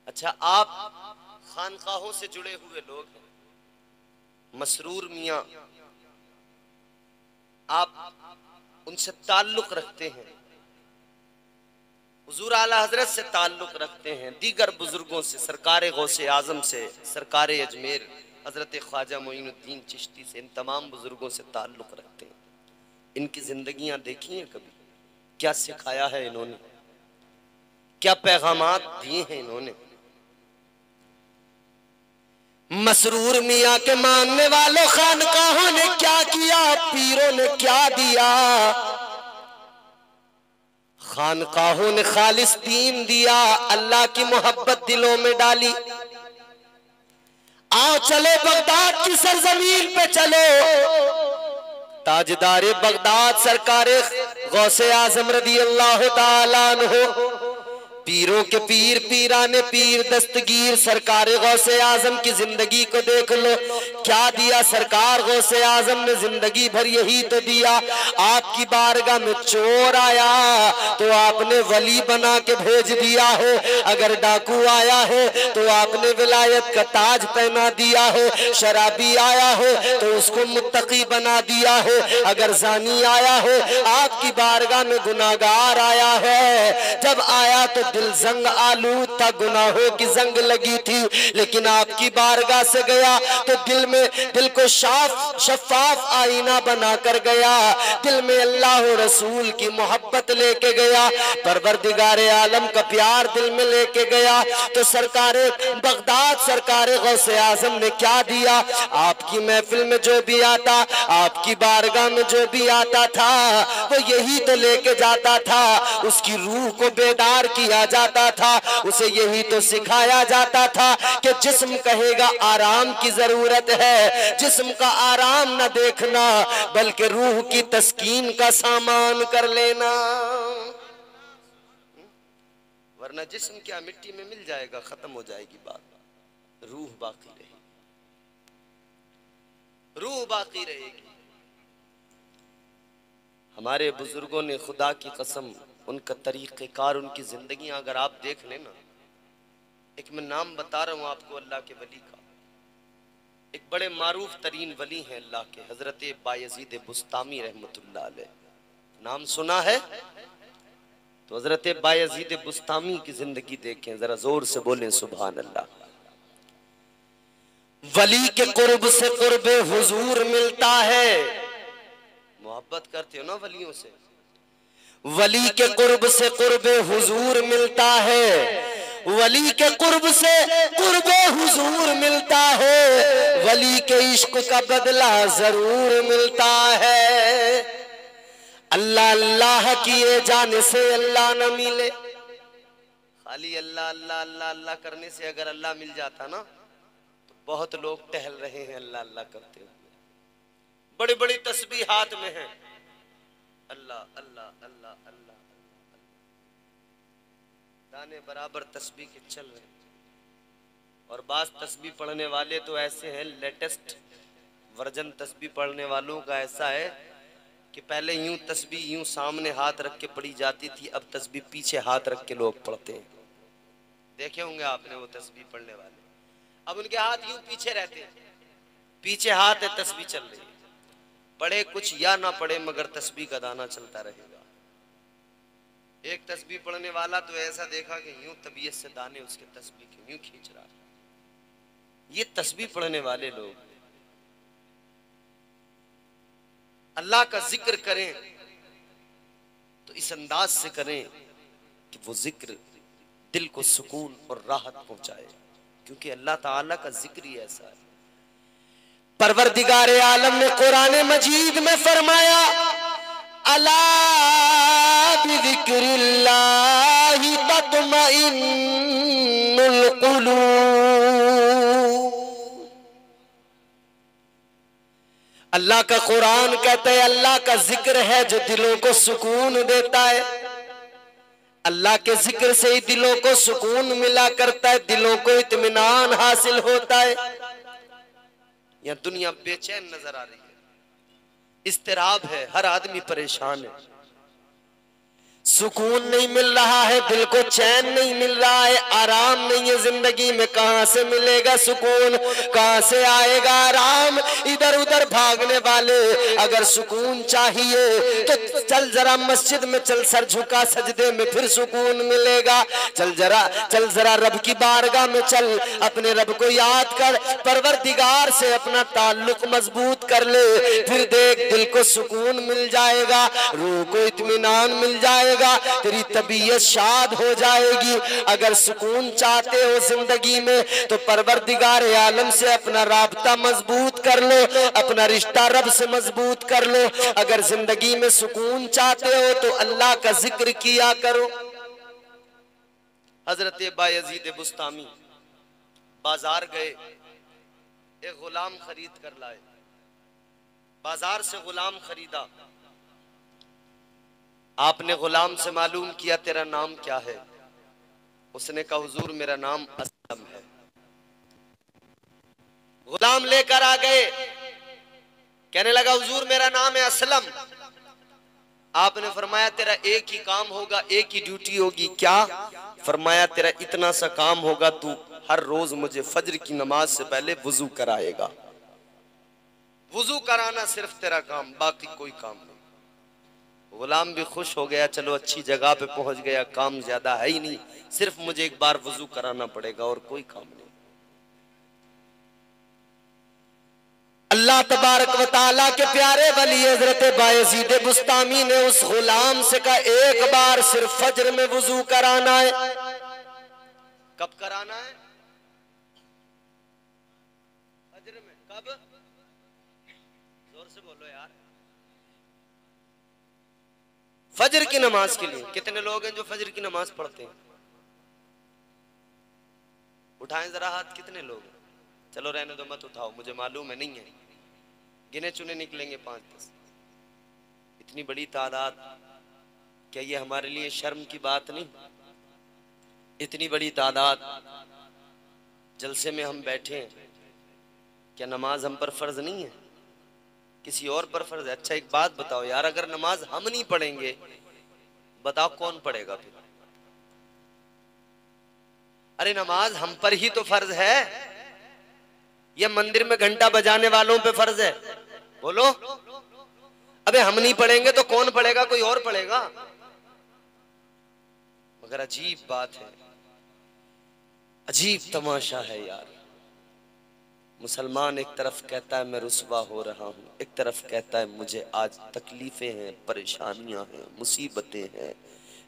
अच्छा, आप खानकाहों से जुड़े हुए लोग हैं, मसरूर मियाँ, आप उनसे ताल्लुक रखते हैं, हुजूर आला हजरत से ताल्लुक रखते हैं, दीगर बुजुर्गों से, सरकार गौसे आजम से, सरकार अजमेर हजरत ख्वाजा मोइनुद्दीन चिश्ती से, इन तमाम बुजुर्गों से ताल्लुक रखते हैं। इनकी जिंदगियां देखी हैं कभी? क्या सिखाया है इन्होंने, क्या पैगामात दिए हैं इन्होंने। मसरूर मियाँ के मानने वालों, खानकाहों ने क्या किया, पीरों ने क्या दिया। खानकाहों ने खालिस दीन दिया, अल्लाह की मोहब्बत दिलों में डाली। आओ चलो बगदाद की सरजमीन पे चलो, ताजदारे बगदाद सरकार गौसे आजम रदी अल्लाह ताला अन्हु, पीरों के पीर, पीराने पीर, दस्तगीर सरकार गौसे आजम की जिंदगी को देख लो। क्या दिया सरकार गौसे आजम ने? जिंदगी भर यही तो दिया। आपकी बारगाह में चोर आया तो आपने वली बना के भेज दिया है, अगर डाकू आया है तो आपने विलायत का ताज पहना दिया है, शराबी आया है तो उसको मुत्तकी बना दिया है, अगर जानी आया है आपकी बारगाह में गुनाहगार आया है। जब आया तो दिल जंग आलूद था, गुनाहों की जंग लगी थी, लेकिन आपकी बारगाह से गया तो दिल को शफाफ आईना बना कर गया, दिल में अल्लाह और रसूल की मोहब्बत लेके गया, परवरदिगार आलम का प्यार दिल में लेके गया। तो सरकार बगदाद सरकार गौसे आजम ने क्या दिया? आपकी महफिल में जो भी आता, आपकी बारगाह में जो भी आता था, वो यही तो लेके जाता था। उसकी रूह को बेदार किया जाता था, उसे यही तो सिखाया जाता था कि जिस्म कहेगा आराम की जरूरत है, जिस्म का आराम न देखना बल्कि रूह की तस्कीन का सामान कर लेना, वरना जिस्म क्या मिट्टी में मिल जाएगा, खत्म हो जाएगी बात, रूह बाकी रहेगी, रूह बाकी रहेगी। हमारे बुजुर्गों ने खुदा की कसम उनका तरीक़ेकार, उनकी ज़िंदगी अगर आप देख लेना। एक मैं नाम बता रहा हूँ आपको अल्लाह के वली का, एक बड़े मारूफ तरीन वली हैं अल्लाह के, हज़रत बायज़ीद बुस्तामी रहमतुल्लाह अलैह। नाम सुना है? तो हज़रत बायज़ीद बुस्तामी की ज़िंदगी देखें, ज़रा ज़ोर से बोलें सुभान अल्लाह। वली के कुर्ब से कुर्बे हुजूर मिलता है। मोहब्बत करते हो ना वलियों से? वली के कुर्ब से कुर्बे हुजूर मिलता है, वली के कुर्ब से कुर्बे हुजूर मिलता है, वली के इश्क का बदला जरूर मिलता है। अल्लाह अल्लाह किए जाने से अल्लाह न मिले। खाली अल्लाह अल्लाह अल्लाह अल्लाह करने से अगर अल्लाह मिल जाता ना, तो बहुत लोग टहल रहे हैं अल्लाह अल्लाह करते हुए, बड़ी बड़ी तस्बीह हाथ में है, अल्लाह अल्लाह अल्लाह अल्लाह, दाने बराबर तस्बीह के चल रहे हैं। और बास तस्बीह पढ़ने वाले तो ऐसे हैं, लेटेस्ट वर्जन तस्बीह पढ़ने वालों का ऐसा है कि पहले यूं तस्बीह यूं सामने हाथ रख के पढ़ी जाती थी, अब तस्बीह पीछे हाथ रख के लोग पढ़ते हैं। देखे होंगे आपने वो तस्बीह पढ़ने वाले, अब उनके हाथ यूं पीछे रहते हैं, पीछे हाथ है, तस्बीह चल रही है। पढ़े कुछ या ना पढ़े मगर तस्बीह का दाना चलता रहेगा। एक तस्बीह पढ़ने वाला तो ऐसा देखा कि यूं तबीयत से दाने उसके तस्बीह के यूं खींच रहा है। ये तस्बीह पढ़ने वाले लोग अल्लाह का जिक्र करें तो इस अंदाज से करें कि वो जिक्र दिल को सुकून और राहत पहुंचाए, क्योंकि अल्लाह ताला का जिक्र ही ऐसा है। परवरदिगार आलम ने कुरान मजीद में फरमाया, अला बिज़िक्रिल्लाहि तत्मइन्नुल कुलूब। अल्लाह का कुरान कहता है अल्लाह का जिक्र है जो दिलों को सुकून देता है। अल्लाह के जिक्र से ही दिलों को सुकून मिला करता है, दिलों को इत्मीनान हासिल होता है। यह दुनिया बेचैन नजर आ रही है, इस्तिराब है, हर आदमी परेशान है, सुकून नहीं मिल रहा है, दिल को चैन नहीं मिल रहा है, आराम नहीं है जिंदगी में। कहां से मिलेगा सुकून, कहां से आएगा आराम? इधर उधर भागने वाले, अगर सुकून चाहिए तो चल जरा मस्जिद में चल, सर झुका सजदे में, फिर सुकून मिलेगा। चल जरा रब की बारगाह में चल, अपने रब को याद कर, परवरदिगार से अपना ताल्लुक मजबूत कर ले, फिर देख दिल को सुकून मिल जाएगा, रूह को इत्मीनान मिल जाएगा, तेरी तबीयत शाद हो जाएगी। अगर सुकून चाहते हो जिंदगी में तो परवरदिगार आलम से अपना राब्ता मजबूत कर लो, अपना रिश्ता रब से मजबूत कर लो। अगर जिंदगी में सुकून चाहते हो तो अल्लाह का जिक्र किया करो। हजरत बायज़ीद बुस्तामी बाजार गए, एक गुलाम खरीद कर लाए, बाजार से गुलाम खरीदा। आपने गुलाम से मालूम किया तेरा नाम क्या है? उसने कहा हुजूर मेरा नाम असलम है। गुलाम लेकर आ गए, कहने लगा हुजूर मेरा नाम है असलम। आपने फरमाया तेरा एक ही काम होगा, एक ही ड्यूटी होगी। क्या? फरमाया तेरा इतना सा काम होगा, तू हर रोज मुझे फजर की नमाज से पहले वुजू कराएगा। वुजू कराना सिर्फ तेरा काम, बाकी कोई काम नहीं। गुलाम भी खुश हो गया, चलो अच्छी जगह पे पहुंच गया, काम ज्यादा है ही नहीं, सिर्फ मुझे एक बार वुजू कराना पड़ेगा और कोई काम नहीं। अल्लाह तबारक व तआला के प्यारे वली हजरत बायज़ीद बुस्तामी ने उस गुलाम से कहा एक बार सिर्फ फजर में वुजू कराना है। कब कराना है? फजर में। कब? जोर से बोलो यार। फजर की नमाज के लिए। कितने लोग हैं जो फजर की नमाज पढ़ते हैं? उठाएं जरा हाथ, कितने लोग हैं? चलो रहने दो, मत उठाओ, मुझे मालूम है नहीं है, गिने चुने निकलेंगे 5-10। इतनी बड़ी तादाद, क्या ये हमारे लिए शर्म की बात नहीं? इतनी बड़ी तादाद जलसे में हम बैठे हैं, क्या नमाज हम पर फर्ज नहीं है? किसी और पर फर्ज है? अच्छा एक बात बताओ यार, अगर नमाज हम नहीं पढ़ेंगे बताओ कौन पढ़ेगा फिर? अरे नमाज हम पर ही तो फर्ज है, या मंदिर में घंटा बजाने वालों पे फर्ज है? बोलो। अबे हम नहीं पढ़ेंगे तो कौन पढ़ेगा? कोई और पढ़ेगा। मगर अजीब बात है, अजीब तमाशा है यार। मुसलमान एक तरफ कहता है मैं रुसवा हो रहा हूं, एक तरफ कहता है मुझे आज तकलीफें हैं, परेशानियां हैं, मुसीबतें हैं,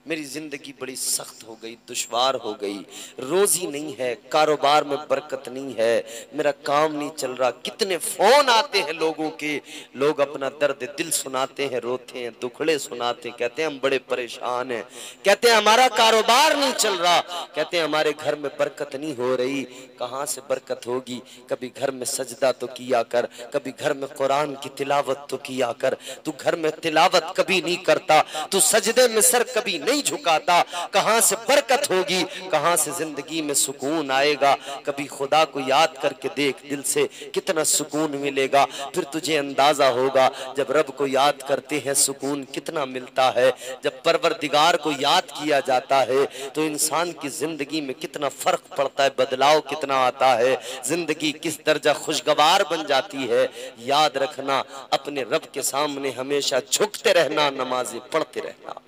मेरी जिंदगी बड़ी सख्त हो गई, दुश्वार हो गई, रोजी नहीं है, कारोबार में बरकत नहीं है, मेरा काम नहीं चल रहा। कितने फोन आते हैं लोगों के, लोग अपना दर्द दिल सुनाते हैं, रोते हैं, दुखड़े सुनाते हैं, कहते हैं हम बड़े परेशान हैं, कहते हैं हमारा कारोबार नहीं चल रहा, कहते हैं हमारे घर में बरकत नहीं हो रही। कहाँ से बरकत होगी? कभी घर में सजदा तो किया कर, कभी घर में कुरान की तिलावत तो किया कर। तू घर में तिलावत कभी नहीं करता, तू सजदे में सर कभी नहीं झुकाता, कहां से बरकत होगी? कहां से जिंदगी में सुकून आएगा? कभी खुदा को याद करके देख, दिल से कितना सुकून मिलेगा। फिर तुझे अंदाजा होगा जब रब को याद करते हैं सुकून कितना मिलता है। जब परवरदिगार को याद किया जाता है तो इंसान की जिंदगी में कितना फर्क पड़ता है, बदलाव कितना आता है, जिंदगी किस दर्जा खुशगवार बन जाती है। याद रखना, अपने रब के सामने हमेशा झुकते रहना, नमाजें पढ़ते रहना।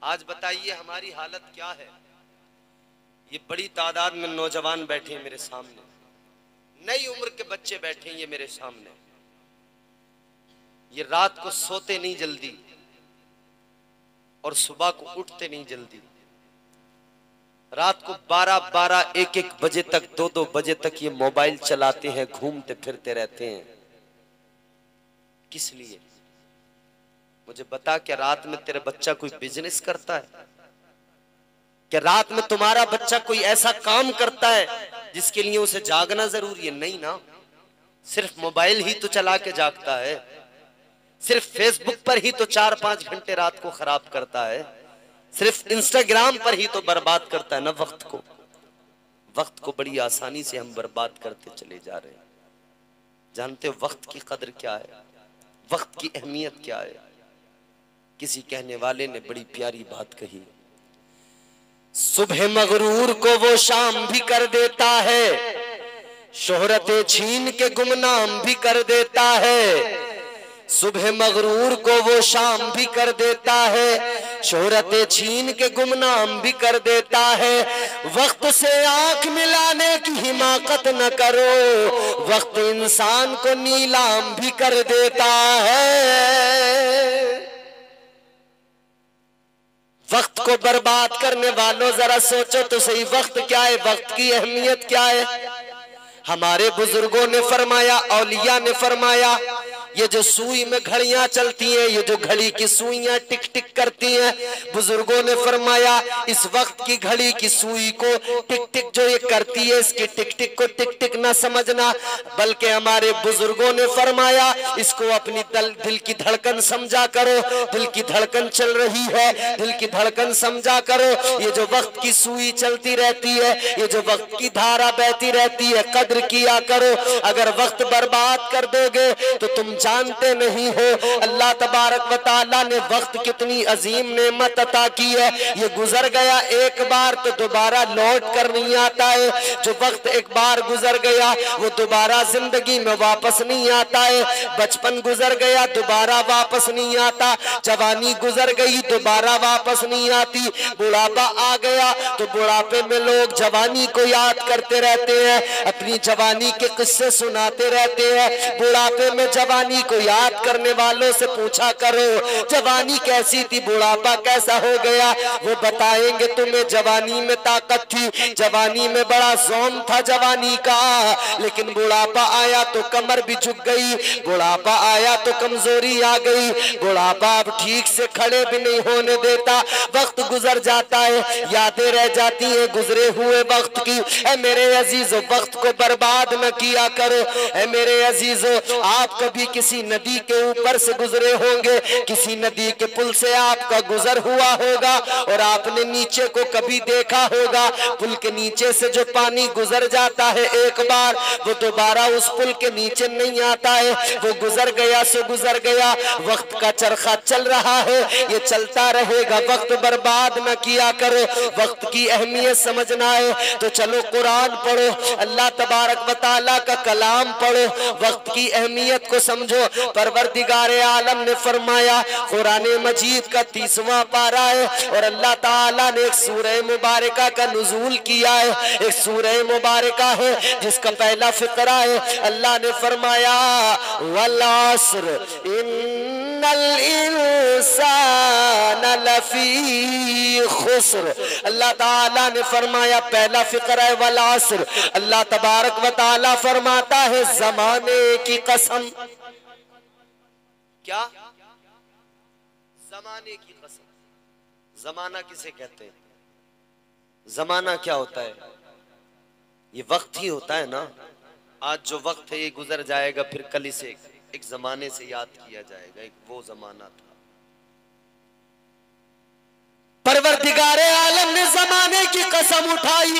आज बताइए हमारी हालत क्या है? ये बड़ी तादाद में नौजवान बैठे हैं मेरे सामने, नई उम्र के बच्चे बैठे हैं ये मेरे सामने, ये रात को सोते नहीं जल्दी और सुबह को उठते नहीं जल्दी। रात को 12-12, 1-1 बजे तक, 2-2 बजे तक ये मोबाइल चलाते हैं, घूमते फिरते रहते हैं। किस लिए? मुझे बता, क्या रात में तेरा बच्चा कोई बिजनेस करता है? क्या रात में तुम्हारा बच्चा कोई ऐसा काम करता है जिसके लिए उसे जागना जरूरी है? नहीं ना, सिर्फ मोबाइल ही तो चला के जागता है, सिर्फ फेसबुक पर ही तो 4-5 घंटे रात को खराब करता है, सिर्फ इंस्टाग्राम पर ही तो बर्बाद करता है ना वक्त को। वक्त को बड़ी आसानी से हम बर्बाद करते चले जा रहे हैं। जानते हो वक्त की कदर क्या है, वक्त की अहमियत क्या है? किसी कहने वाले ने बड़ी प्यारी बात कही, सुबह मगरूर को वो शाम भी कर देता है, शोहरतें छीन के गुमनाम भी कर देता है। सुबह मगरूर को वो शाम भी कर देता है, शोहरतें छीन के गुमनाम भी कर देता है। वक्त से आंख मिलाने की हिमाकत न करो, वक्त इंसान को नीलाम भी कर देता है। वक्त को बर्बाद करने वालों जरा सोचो तो सही, वक्त क्या है, वक्त की अहमियत क्या है? हमारे बुजुर्गों ने फरमाया, औलिया ने फरमाया, ये जो सुई में घड़ियां चलती हैं, ये जो घड़ी की सुइयां टिक टिक करती हैं, बुजुर्गों ने फरमाया इस वक्त की घड़ी की सुई को टिक टिक जो ये करती है, इसकी टिक टिक को टिक टिक ना समझना, बल्कि हमारे बुजुर्गों ने फरमाया इसको अपनी दिल की धड़कन समझा करो। दिल की धड़कन चल रही है, दिल की धड़कन समझा करो। ये जो वक्त की सुई चलती रहती है, ये जो वक्त की धारा बहती रहती है, कद्र किया करो। अगर वक्त बर्बाद कर दोगे तो तुम जानते नहीं हो अल्लाह तबारक व तआला ने वक्त कितनी अजीम नेमत अता की है। ये गुजर गया एक बार तो दोबारा लौट कर नहीं आता है। जो वक्त एक बार गुजर गया वो दोबारा जिंदगी में वापस नहीं आता है। बचपन गुजर गया दोबारा वापस नहीं आता, जवानी गुजर गई दोबारा वापस नहीं आती, बुढ़ापा आ गया तो बुढ़ापे में लोग जवानी को याद करते रहते हैं, अपनी जवानी के किस्से सुनाते रहते हैं। बुढ़ापे में जवानी को याद करने वालों से पूछा करो जवानी कैसी थी, बुढ़ापा कैसा हो गया, वो बताएंगे तुम्हें जवानी में ताकत थी, जवानी में बड़ा जोम था जवानी का, लेकिन बुढ़ापा आया तो कमर भी झुक गई, बुढ़ापा आया तो कमजोरी आ गई, बुढ़ापा अब ठीक से खड़े भी नहीं होने देता। वक्त गुजर जाता है, यादें रह जाती है गुजरे हुए वक्त की। ऐ मेरे अजीजों वक्त को बर्बाद न किया करो। ऐ मेरे अजीजों आप कभी किसी नदी के ऊपर से गुजरे होंगे, किसी नदी के पुल से आपका गुजर हुआ होगा और आपने नीचे को कभी देखा होगा। पुल के नीचे से जो पानी गुजर जाता है एक बार, वो दोबारा उस पुल के नीचे नहीं आता है। वो गुजर गया सो गुजर गया। वक्त का चरखा चल रहा है, ये चलता रहेगा। वक्त बर्बाद न किया करो, वक्त की अहमियत समझना है तो चलो कुरान पढ़ो, अल्लाह तबारक व तआला का कलाम पढ़ो, वक्त की अहमियत को समझो। परवरदिगार आलम ने फरमाया, कुरान मजीद का 30वां पारा है और अल्लाह ताला ने एक सूरह मुबारका का नुज़ूल किया है। एक सूरह मुबारका है जिसका पहला फिक्रा है। अल्लाह ने फरमाया, वल अस्र इन्नल इंसान लफी खुस्र। अल्लाह ताला ने फरमाया, पहला फिक्र है वल अस्र। अल्लाह तबारक व ताला फरमाता है, जमाने की कसम। क्या? जमाने की कसम। जमाना किसे कहते हैं? जमाना क्या होता है? ये वक्त ही होता है ना। आज जो वक्त है ये गुजर जाएगा, फिर कल इसे एक जमाने से याद किया जाएगा। एक वो जमाना था। परवरदिगार आलम ने जमाने की कसम उठाई।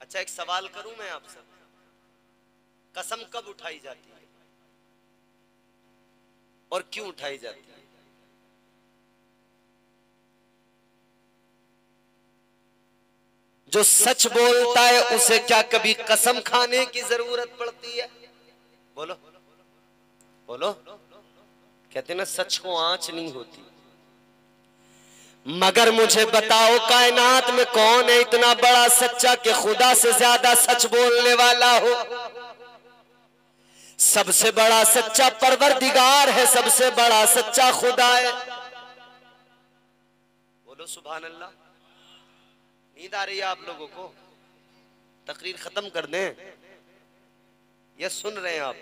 अच्छा, एक सवाल करूं मैं आपसे, कसम कब उठाई जाती है और क्यों उठाई जाती है? जो सच बोलता है उसे क्या कभी कसम खाने की जरूरत पड़ती है? बोलो बोलो। कहते ना, सच को आंच नहीं होती। मगर मुझे बताओ, कायनात में कौन है इतना बड़ा सच्चा कि खुदा से ज्यादा सच बोलने वाला हो? सबसे बड़ा सच्चा परवरदिगार है, सबसे बड़ा सच्चा खुदा है। बोलो सुभान अल्लाह। नींद आ रही है आप लोगों को? तकरीर खत्म कर दें या सुन रहे हैं आप?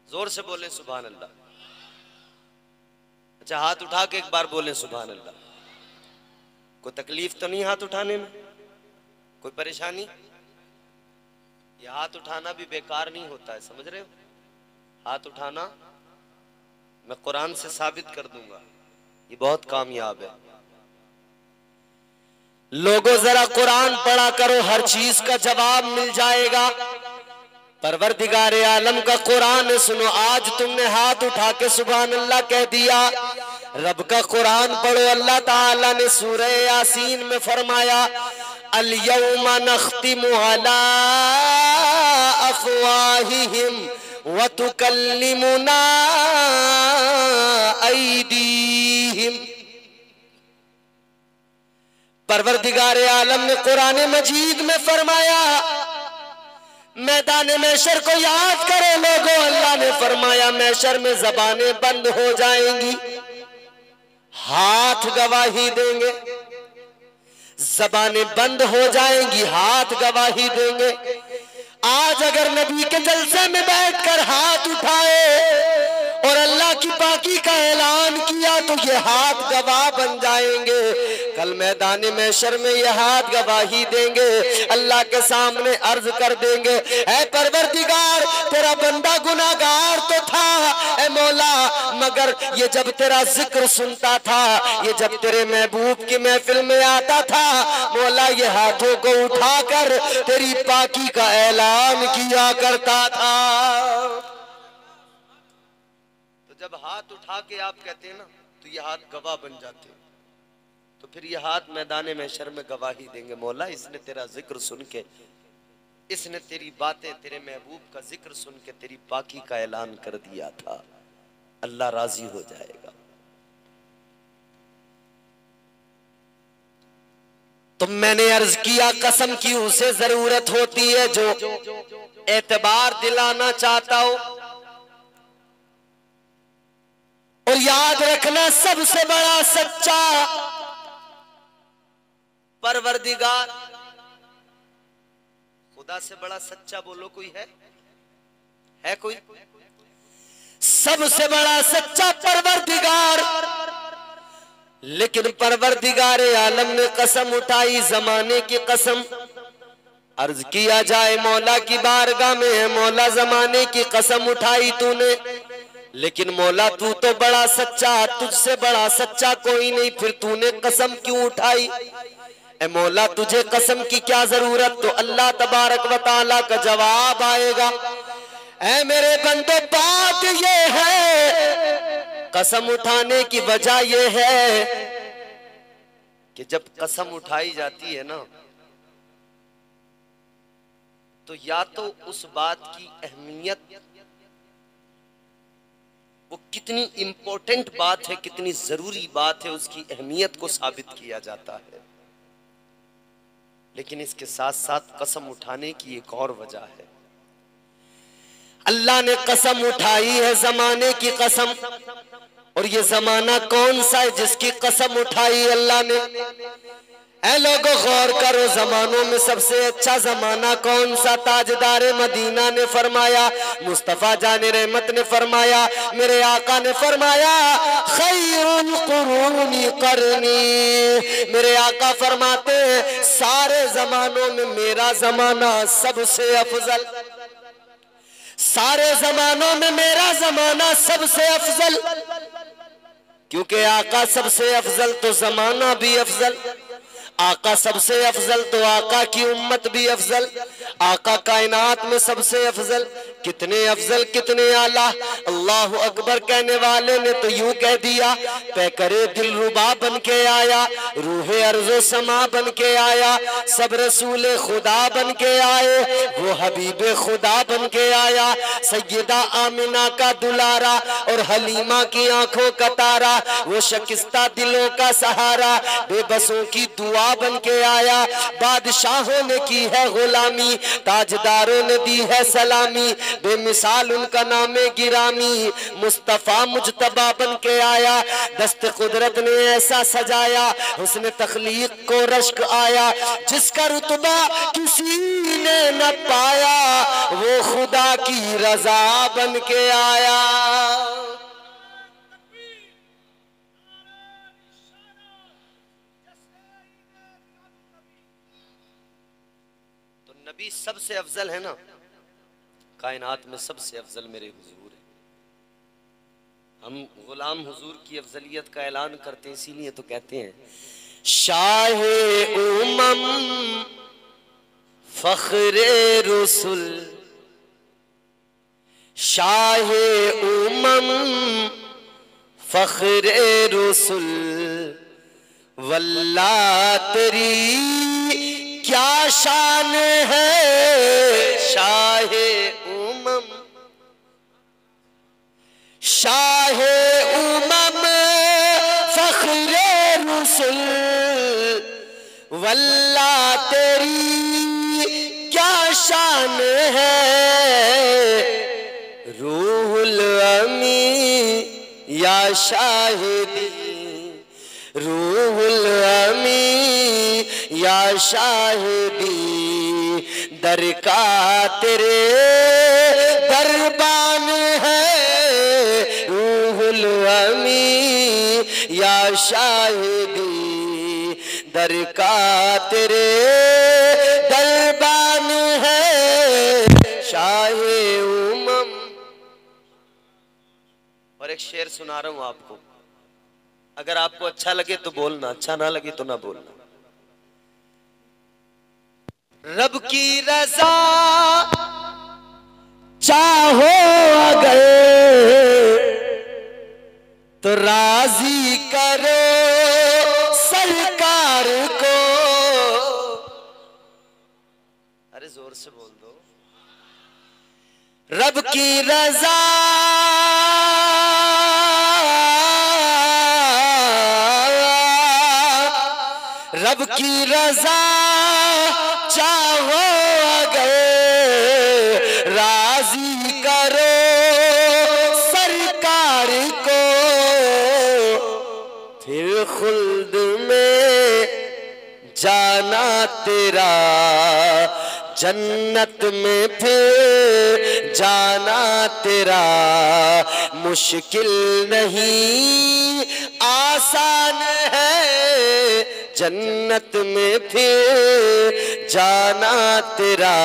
जोर से बोले सुभान अल्लाह। अच्छा, हाथ उठा के एक बार बोले सुभान अल्लाह। कोई तकलीफ तो नहीं हाथ उठाने में? कोई परेशानी? ये हाथ उठाना भी बेकार नहीं होता है, समझ रहे हो? हाथ उठाना मैं कुरान से साबित कर दूंगा, ये बहुत कामयाब है। लोगों जरा कुरान पढ़ा करो, हर चीज का जवाब मिल जाएगा। परवरदिगार आलम का कुरान सुनो। आज तुमने हाथ उठा के सुभान अल्लाह कह दिया, रब का कुरान पढ़ो। अल्लाह ताला ने सूरह यासीन में फरमाया, अल यौमा नख्तिमु अला अफवाहिहिम व तुकल्लिमुना ऐदीहिम। परवरदिगार आलम ने कुरान मजीद में फरमाया, मैदान महशर को याद करो लोगों। अल्लाह ने फरमाया, महशर में जबानें बंद हो जाएंगी, हाथ गवाही देंगे। जबानें बंद हो जाएंगी, हाथ गवाही देंगे। आज अगर नबी के जलसे में बैठकर हाथ उठाए और अल्लाह की पाकी का ऐलान किया तो ये हाथ गवाह बन जाएंगे। कल मैदान महशर में ये हाथ गवाही देंगे, अल्लाह के सामने अर्ज कर देंगे, ऐ परवरदिगार, तेरा बंदा गुनाहगार तो था ऐ मौला, मगर ये जब तेरा जिक्र सुनता था, ये जब तेरे महबूब की महफिल में आता था, मौला ये हाथों को उठाकर तेरी पाकी का ऐलान किया करता था। जब हाथ उठा के आप कहते हैं ना, तो ये हाथ गवाह बन जाते हैं। तो फिर ये हाथ मैदान महशर में गवाही देंगे, मौला इसने तेरा जिक्र सुन के, इसने तेरी बातें, तेरे महबूब का जिक्र सुन के तेरी पाकी का ऐलान कर दिया था। अल्लाह राजी हो जाएगा। तो मैंने अर्ज किया, कसम की उसे जरूरत होती है जो एतबार दिलाना चाहता हो। और याद रखना, सबसे बड़ा सच्चा परवरदिगार, खुदा से बड़ा सच्चा बोलो कोई है कोई? सबसे बड़ा सच्चा परवरदिगार। लेकिन परवरदिगार आलम ने कसम उठाई, जमाने की कसम। अर्ज किया जाए मौला की बारगाह में, है मौला जमाने की कसम उठाई तूने, लेकिन मौला तू तो बड़ा सच्चा, तुझसे बड़ा सच्चा कोई नहीं, फिर तूने कसम क्यों उठाई? ए मौला तुझे कसम की क्या जरूरत? तो अल्लाह तबारक व तआला का जवाब आएगा, ऐ मेरे बंदो बात ये है, कसम उठाने की वजह ये है कि जब कसम उठाई जाती है ना, तो या तो उस बात की अहमियत, वो कितनी इंपॉर्टेंट बात है, कितनी जरूरी बात है, उसकी अहमियत को साबित किया जाता है, लेकिन इसके साथ साथ कसम उठाने की एक और वजह है। अल्लाह ने कसम उठाई है जमाने की कसम, और ये जमाना कौन सा है जिसकी कसम उठाई अल्लाह ने? ऐ लोगों गौर करो, जमानों में सबसे अच्छा जमाना कौन सा? ताजदार मदीना ने फरमाया, मुस्तफा जाने रहमत ने फरमाया, मेरे आका ने फरमाया, खैरुल कुरूनी करनी। मेरे आका फरमाते सारे जमानों में मेरा जमाना सबसे अफजल, सारे जमानों में मेरा जमाना सबसे अफजल। क्योंकि आका सबसे अफजल तो जमाना भी अफजल, आका सबसे अफजल तो आका की उम्मत भी अफजल, आका कायनात में सबसे अफजल। कितने अफजल, कितने आला। अल्लाह अकबर कहने वाले ने तो यूं कह दिया, पैकरे दिल रुबा बन के आया, रूहे अर्जो समा बन के आया, सब रसूल खुदा बन के आए, वो हबीब खुदा बन के आया, सैयदा आमिना का दुलारा और हलीमा की आंखों का तारा, वो शकिस्ता दिलों का सहारा, बेबसों की दुआ बन के आया। बादशाहों ने की है गुलामी, ताजदारों ने दी है सलामी, बेमिसाल उनका नामे गिरामी, मुस्तफा मुजतबा बन के आया। दस्त कुदरत ने ऐसा सजाया, उसने तख्लीक को रश्क आया, जिसका रुतबा किसी ने न पाया, वो खुदा की रजा बन के आया। नबी सबसे अफजल है ना, कायनात में सबसे अफजल मेरे हुजूर है। हम गुलाम हुजूर की अफजलियत का ऐलान करते हैं, इसीलिए तो कहते हैं शाहे उमम फख्रे रसूल, शाहे उमम फख्रे रसूल, वल्लाह तेरी क्या शान है शाहे उमम, शाहे उमम फख्रे रसूल, वल्लाह तेरी क्या शान है। रूहुल अमी या शाहिदी, रूहुल अमी या शाहिदी, दर का तेरे दरबान है। रूहुल अमी या शाहिदी, दर का तेरे दरबान है। शाहे उमम। और एक शेर सुना रहा हूं आपको, अगर आपको अच्छा लगे तो बोलना, अच्छा ना लगे तो ना बोलना। रब की रज़ा चाहो अगर तो राजी करो सरकार को। अरे जोर से बोल दो। रब की रज़ा रब की रज़ा चाहो अगर राजी करो सरकार को, फिर खुल्द में जाना तेरा, जन्नत में फिर जाना तेरा मुश्किल नहीं। आसान है जन्नत में फिर जाना तेरा,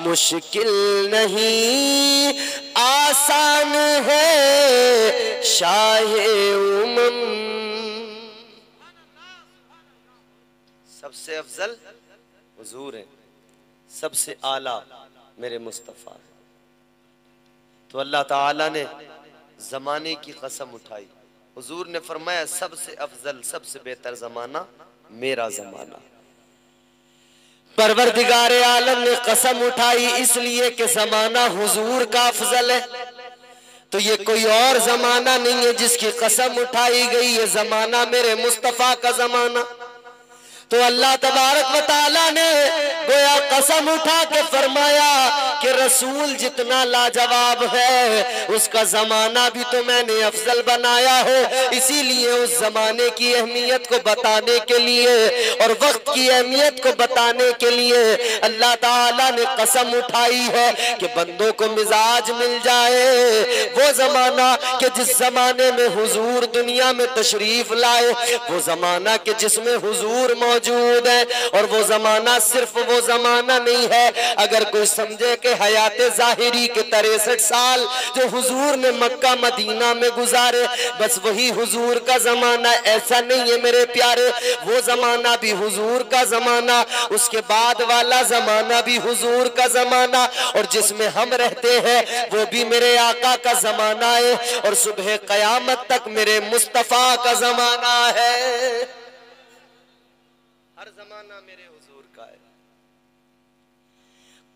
मुश्किल नहीं आसान है शाहे उमम। सबसे अफजल हुजूर है, सबसे आला मेरे मुस्तफ़ा है। तो अल्लाह ताला ने जमाने की कसम उठाई। हुजूर ने फरमाया सबसे अफजल सबसे बेहतर जमाना मेरा जमाना। परवरदिगारे आलम ने कसम उठाई इसलिए कि जमाना हुजूर का अफजल है, तो ये कोई और जमाना नहीं है जिसकी कसम उठाई गई, ये जमाना मेरे मुस्तफा का जमाना। तो अल्लाह तबारक व तआला ने गोया कसम उठा के फरमाया कि रसूल जितना लाजवाब है उसका जमाना भी तो मैंने अफजल बनाया है। इसीलिए उस जमाने की अहमियत को बताने के लिए और वक्त की अहमियत को बताने के लिए अल्लाह ताला ने कसम उठाई है कि बंदों को मिजाज मिल जाए वो जमाना कि जिस जमाने में हुजूर दुनिया में तशरीफ लाए, वो जमाना कि जिसमें हुजूर मौजूद है। और वो जमाना सिर्फ वो जमाना नहीं है, अगर कोई समझे कि हयात जाहिरी के 63 साल जो हुजूर ने मक्का मदीना में गुजारे बस वही हुजूर का जमाना, ऐसा नहीं है मेरे प्यारे। वो जमाना भी हुजूर का जमाना, उसके बाद वाला जमाना भी हुजूर का जमाना, और जिसमें हम रहते हैं वो भी मेरे आका का जमाना है, और सुबह कयामत तक मेरे मुस्तफा का जमाना है। हर जमाना मेरे हुजूर का है,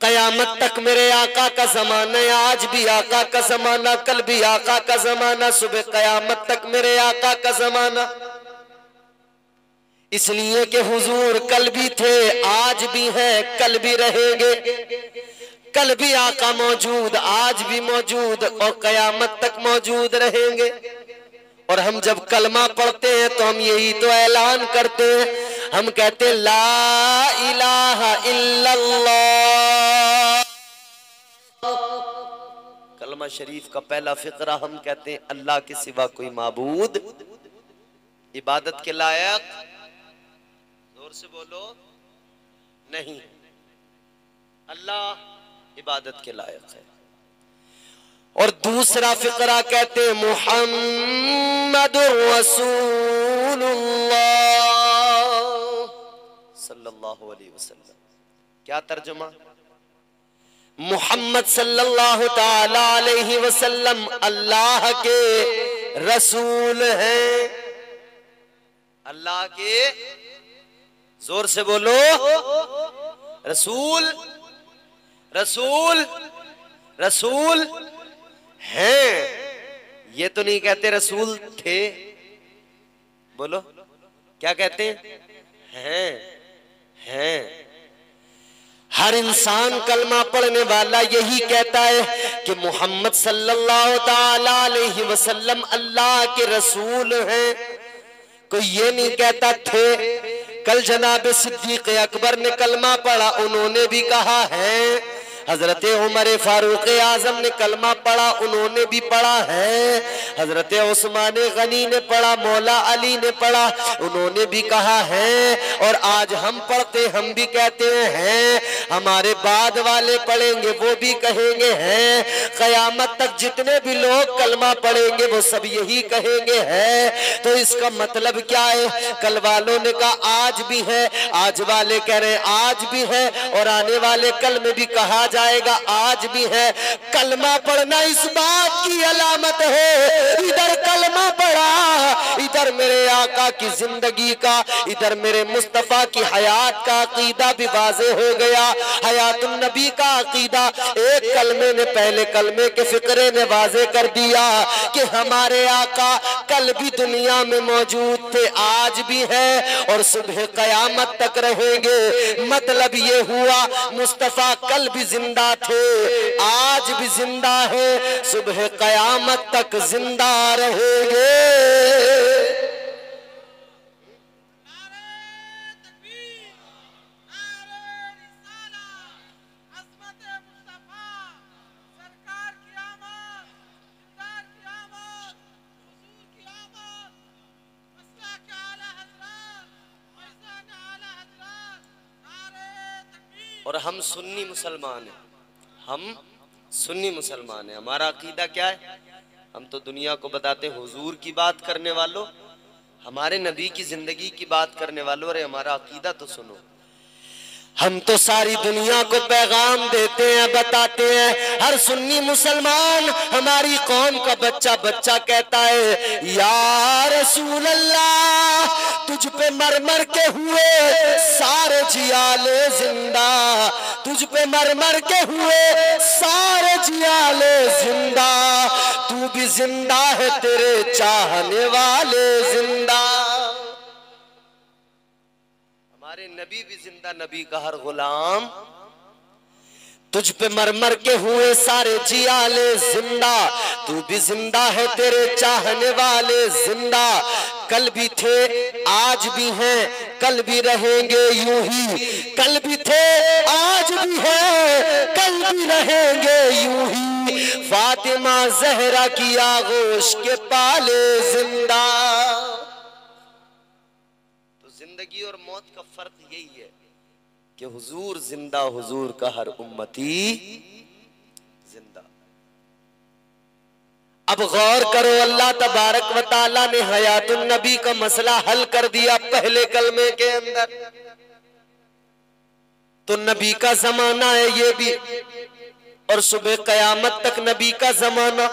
कयामत तक मेरे आका का जमाना है। आज भी आका का जमाना, कल भी आका का जमाना, सुबह कयामत तक मेरे आका का जमाना। इसलिए कि हुजूर कल भी थे, आज भी हैं, कल भी रहेंगे। कल भी आका मौजूद, आज भी मौजूद और कयामत तक मौजूद रहेंगे। और हम जब कलमा पढ़ते हैं तो हम यही तो ऐलान करते हैं, हम कहते हैं ला इलाहा इल्लल्लाह। कलमा शरीफ का पहला फिक्रा हम कहते हैं अल्लाह के सिवा कोई माबूद इबादत के लायक, जोर से बोलो, नहीं, अल्लाह इबादत के लायक है। और दूसरा फिक्रा कहते हैं मुहम्मदुर रसूलुल्लाह सल्लल्लाहु अलैहि वसल्लम। क्या तर्जुमा? मुहम्मद सल्लल्लाहु ताला अलैहि वसल्लम अल्लाह के रसूल हैं, अल्लाह के, जोर से बोलो, रसूल रसूल रसूल हैं। ये तो नहीं कहते रसूल थे, बोलो क्या कहते हैं? हैं। हर इंसान कलमा पढ़ने वाला यही कहता है कि मोहम्मद सल्लल्लाहु ताला अलैहि वसल्लम अल्लाह के रसूल हैं। कोई ये नहीं कहता थे। कल जनाब सिद्दीक अकबर ने कलमा पढ़ा, उन्होंने भी कहा है। हजरत उमर फारूक आजम ने कलमा पढ़ा, उन्होंने भी पढ़ा है। हजरत उस्मान गनी ने पढ़ा, मौला अली ने पढ़ा, उन्होंने भी कहा है। और आज हम पढ़ते, हम भी कहते हैं, हमारे बाद वाले पढ़ेंगे वो भी कहेंगे हैं। कयामत तक जितने भी लोग कलमा पढ़ेंगे वो सब यही कहेंगे हैं। तो इसका मतलब क्या है? कल वालों ने कहा आज भी है, आज वाले कह रहे आज भी है, और आने वाले कल में भी कहा जाएगा आज भी है। कलमा पढ़ना इस बात की अलामत है, इधर कलमा पढ़ा, इधर मेरे आका की जिंदगी का, इधर मेरे मुस्तफा की हयात का अकीदा भी वाज़े हो गया। हयातुन नबी का अकीदा एक कलमे ने, पहले कलमे के फिक्रे ने वाज़े कर दिया कि हमारे आका कल भी दुनिया में मौजूद थे, आज भी है और सुबह कयामत तक रहेंगे। मतलब ये हुआ मुस्तफा कल भी जिंदा थे, आज भी जिंदा है, सुबह कयामत तक जिंदा रहेंगे। और हम सुन्नी मुसलमान हैं, हम सुन्नी मुसलमान हैं। हमारा अकीदा क्या है? हम तो दुनिया को बताते हुजूर की बात करने वालों, हमारे नबी की जिंदगी की बात करने वालों, अरे हमारा अकीदा तो सुनो। हम तो सारी दुनिया को पैगाम देते हैं, बताते हैं। हर सुन्नी मुसलमान हमारी कौम का बच्चा बच्चा कहता है या रसूल अल्लाह, तुझ पे मर मर के हुए सारे जियाले जिंदा, तुझ पे मर मर के हुए सारे जियाले जिंदा, तू भी जिंदा है तेरे चाहने वाले जिंदा। हमारे नबी भी जिंदा, नबी का हर गुलाम। तुझ पे मर मर के हुए सारे जियाले जिंदा, तू भी जिंदा है तेरे चाहने वाले जिंदा। कल भी थे आज भी हैं, कल भी रहेंगे यूं ही, कल भी थे आज भी हैं, कल भी रहेंगे यूं ही। फातिमा जहरा की आगोश के पाले जिंदा। जिंदगी और मौत का फर्क यही है कि हुजूर जिंदा, हुजूर का हर उम्मती जिंदा। अब गौर करो, अल्लाह तबारक व ताला ने हयातुन नबी का मसला हल कर दिया पहले कलमे के अंदर। तो नबी का जमाना है ये भी, और सुबह कयामत तक नबी का जमाना।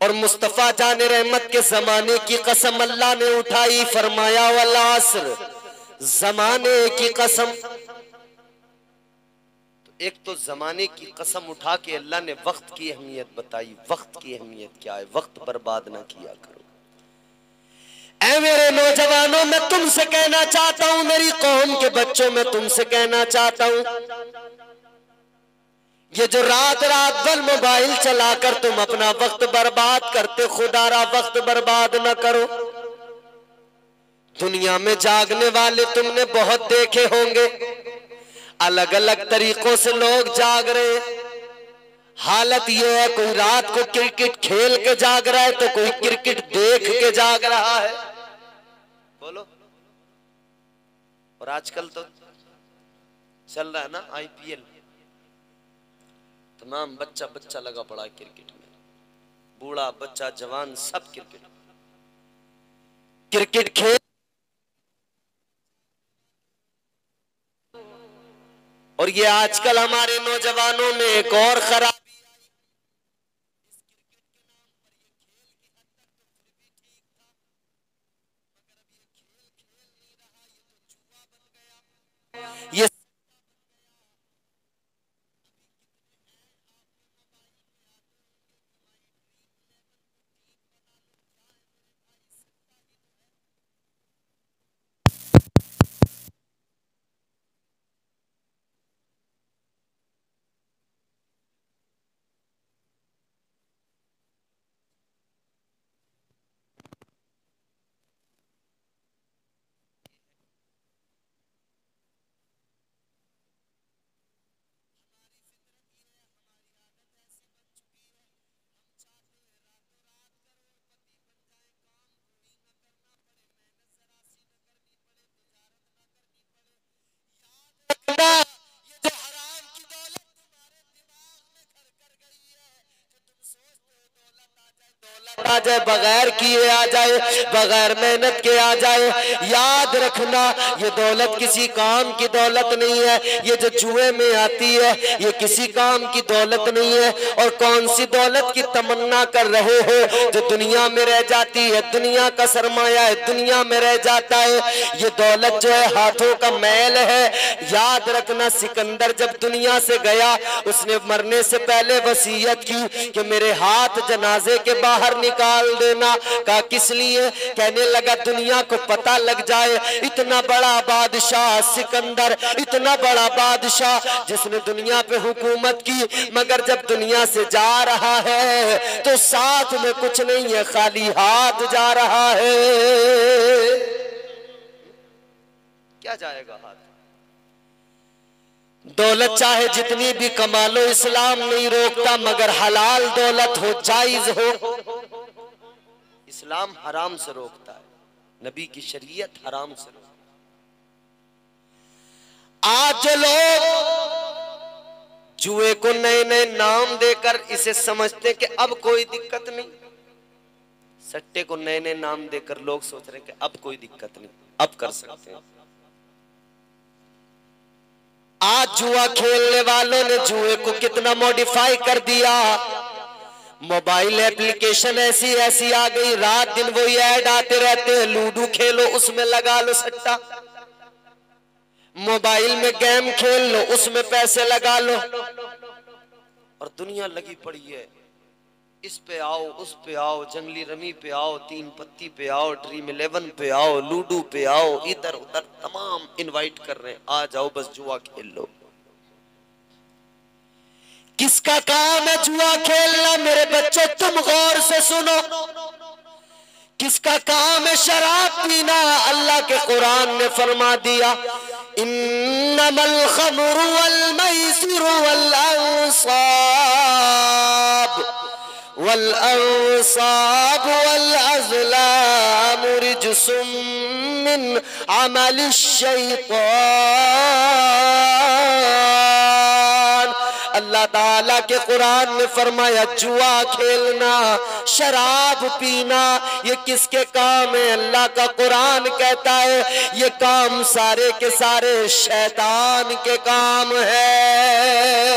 और मुस्तफा जाने रहमत के जमाने की कसम अल्लाह ने उठाई, फरमाया वल अस्र, जमाने की कसम। तो एक तो जमाने की कसम उठा के अल्लाह ने वक्त की अहमियत बताई। वक्त की अहमियत क्या है? वक्त बर्बाद ना किया करो। ऐ मेरे नौजवानों, मैं तुमसे कहना चाहता हूं, मेरी कौम के बच्चों, मैं तुमसे कहना चाहता हूं, ये जो रात रात भर मोबाइल चलाकर तुम अपना वक्त बर्बाद करते, खुदारा वक्त बर्बाद न करो। दुनिया में जागने वाले तुमने बहुत देखे होंगे, अलग अलग तरीकों से लोग जाग रहे। हालत यह है, कोई रात को क्रिकेट खेल के जाग रहा है, तो कोई क्रिकेट देख के जाग रहा है। बोलो। और आजकल तो चल रहा है ना IPL, तमाम बच्चा बच्चा लगा पड़ा है क्रिकेट में, बूढ़ा बच्चा जवान सब क्रिकेट खेल। और ये आजकल हमारे नौजवानों में एक और खराबी, ये आ जाए, बगैर किए आ जाए, बगैर मेहनत के आ जाए। याद रखना, ये दौलत किसी काम की दौलत नहीं है। ये जो जुए में आती है, ये किसी काम की दौलत नहीं है। और कौन सी दौलत की तमन्ना कर रहे हो जो दुनिया में रह जाती है? दुनिया का सरमाया है, दुनिया में रह जाता है। ये दौलत जो है हाथों का मैल है। याद रखना, सिकंदर जब दुनिया से गया, उसने मरने से पहले वसीयत की कि मेरे हाथ जनाजे के बाहर निकाल देना। कहा किस लिए? कहने लगा दुनिया को पता लग जाए, इतना बड़ा बादशाह सिकंदर, इतना बड़ा बादशाह जिसने दुनिया पे हुकूमत की, मगर जब दुनिया से जा रहा है तो साथ में कुछ नहीं है, खाली हाथ जा रहा है। क्या जाएगा हाथ? दौलत चाहे जितनी भी कमा लो, इस्लाम नहीं रोकता, मगर हलाल दौलत हो, जायज हो। इस्लाम हराम से रोकता है, नबी की शरीयत हराम से रोकता आज जो लोग जुए को नए नए नाम देकर इसे समझते कि अब कोई दिक्कत नहीं, सट्टे को नए नए नाम देकर लोग सोच रहे हैं कि अब कोई दिक्कत नहीं, अब कर सकते हैं। आज जुआ खेलने वालों ने जुए को कितना मॉडिफाई कर दिया। मोबाइल एप्लीकेशन ऐसी ऐसी आ गई, रात दिन वही ऐड आते रहते हैं, लूडो खेलो उसमें लगा लो सट्टा, मोबाइल में गेम खेल लो उसमें पैसे लगा लो, और दुनिया लगी पड़ी है। इस पे आओ, उस पे आओ, जंगली रमी पे आओ, तीन पत्ती पे आओ, ड्रीम 11 पे आओ, लूडो पे आओ, इधर उधर तमाम इनवाइट कर रहे हैं, आ जाओ बस जुआ खेल लो। किसका काम है जुआ खेलना? मेरे बच्चों तुम गौर से सुनो, किसका काम है शराब पीना? अल्लाह के कुरान ने फरमा दिया, इन्नमल खमरु वल मैसिरु वल अंसाब वल अज़लाम रिजसुम मिन अमलिश शैतान। अल्लाह ताला के कुरान ने फरमाया जुआ खेलना, शराब पीना, ये किसके काम है? अल्लाह का कुरान कहता है ये काम सारे के सारे शैतान के काम है।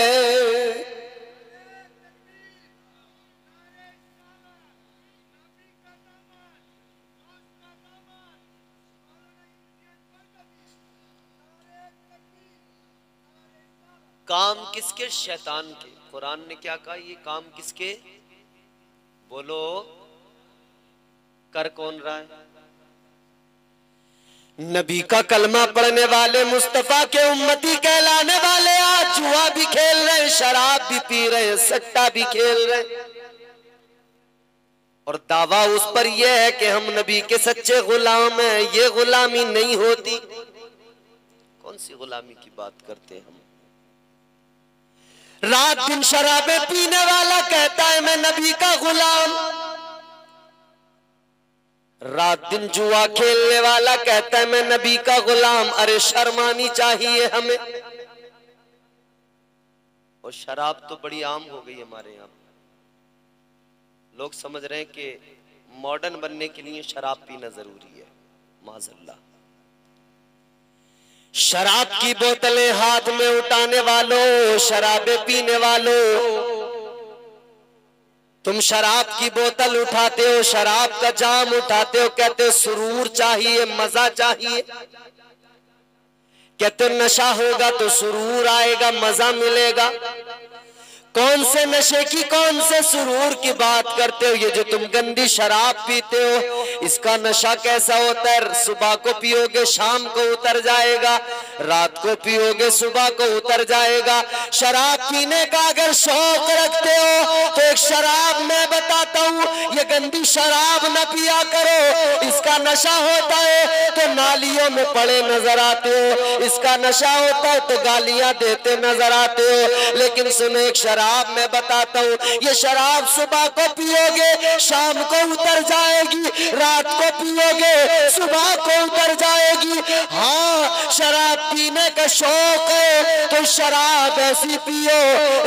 काम किसके? शैतान के। कुरान ने क्या कहा? ये काम किसके? बोलो, कर कौन रहा है? नबी का कलमा पढ़ने वाले, मुस्तफा के उम्मती कहलाने वाले आज जुआ भी खेल रहे, शराब भी पी रहे, सट्टा भी खेल रहे, और दावा उस पर यह है कि हम नबी के सच्चे गुलाम हैं। ये गुलामी नहीं होती। कौन सी गुलामी की बात करते हैं हम? रात दिन शराबें पीने वाला कहता है मैं नबी का गुलाम, रात दिन जुआ खेलने वाला कहता है मैं नबी का गुलाम। अरे शर्मानी चाहिए हमें। और शराब तो बड़ी आम हो गई हमारे यहाँ। लोग समझ रहे हैं कि मॉडर्न बनने के लिए शराब पीना जरूरी है। माज़अल्लाह, शराब की बोतलें हाथ में उठाने वालों, शराबें पीने वालों, तुम शराब की बोतल उठाते हो, शराब का जाम उठाते हो, कहते हो सुरूर चाहिए, मजा चाहिए, कहते हो नशा होगा तो सुरूर आएगा, मजा मिलेगा। कौन से नशे की, कौन से सुरूर की बात करते हो? ये जो तुम गंदी शराब पीते हो इसका नशा कैसा होता है? सुबह को पियोगे शाम को उतर जाएगा, रात को पियोगे सुबह को उतर जाएगा। शराब पीने का अगर शौक रखते हो तो एक शराब मैं बताता हूँ, ये गंदी शराब न पिया करो। इसका नशा होता है तो नालियों में पड़े नजर आते हो, इसका नशा होता है तो गालियां देते नजर आते हो। लेकिन सुनो, एक शराब मैं बताता हूँ, ये शराब सुबह को पियोगे शाम को उतर जाएगी, रात को पियोगे सुबह को उतर जाएगी। हाँ, शराब पीने का शौक है तो शराब ऐसी पियो,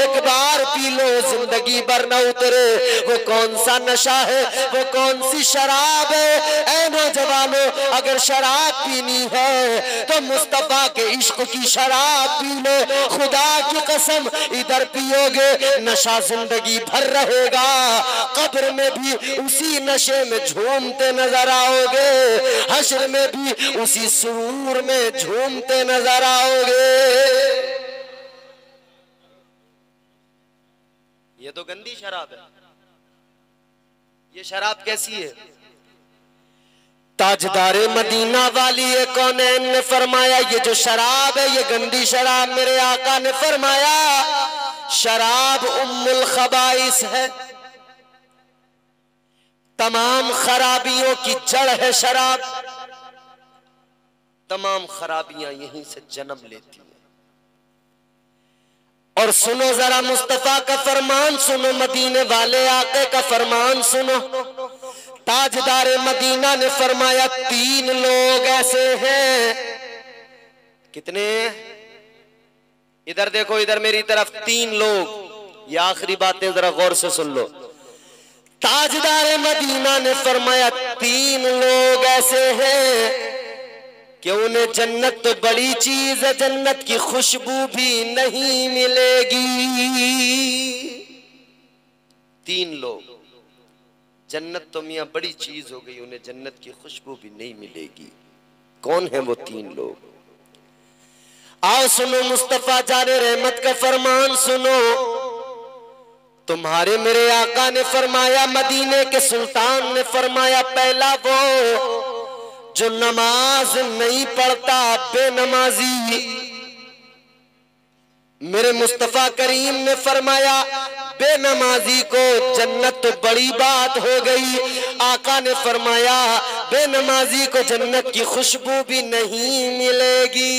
एक बार पी लो जिंदगी भर न उतरे। वो कौन सा नशा है, वो कौन सी शराब है? ऐ नौजवानों, अगर शराब पीनी है तो मुस्तफा के इश्क की शराब पी लो। खुदा की कसम, इधर पियोगे नशा जिंदगी भर रहेगा, कब्र में भी उसी नशे में झूमते नजर आओगे, हश्र में भी उसी सुरूर में झूमते नजर आओगे। ये तो गंदी शराब है। ये शराब कैसी है? ताजदारे मदीना वाली कौनैन ने फरमाया ये जो शराब है ये गंदी शराब, मेरे आका ने फरमाया शराब उम्मुल खबाइस है, तमाम खराबियों की जड़ है शराब, तमाम खराबियां यहीं से जन्म लेती है। और सुनो जरा मुस्तफा का फरमान सुनो, मदीने वाले आके का फरमान सुनो। ताजदारे मदीना ने फरमाया 3 लोग ऐसे हैं। कितने? इधर देखो, इधर मेरी तरफ 3 लोग, ये आखिरी बातें जरा गौर से सुन लो। ताजदार मदीना ने फरमाया 3 लोग ऐसे हैं कि उन्हें जन्नत तो बड़ी चीज है, जन्नत की खुशबू भी नहीं मिलेगी। 3 लोग, जन्नत तो मियां बड़ी चीज हो गई, उन्हें जन्नत की खुशबू भी नहीं मिलेगी। कौन है वो 3 लोग? आओ सुनो, मुस्तफा जाने रहमत का फरमान सुनो। तुम्हारे मेरे आका ने फरमाया, मदीने के सुल्तान ने फरमाया, पहला वो जो नमाज नहीं पढ़ता, बेनमाजी। मेरे मुस्तफा करीम ने फरमाया, बेनमाजी को जन्नत तो बड़ी बात हो गई। आका ने फरमाया, बेनमाजी को जन्नत की खुशबू भी नहीं मिलेगी।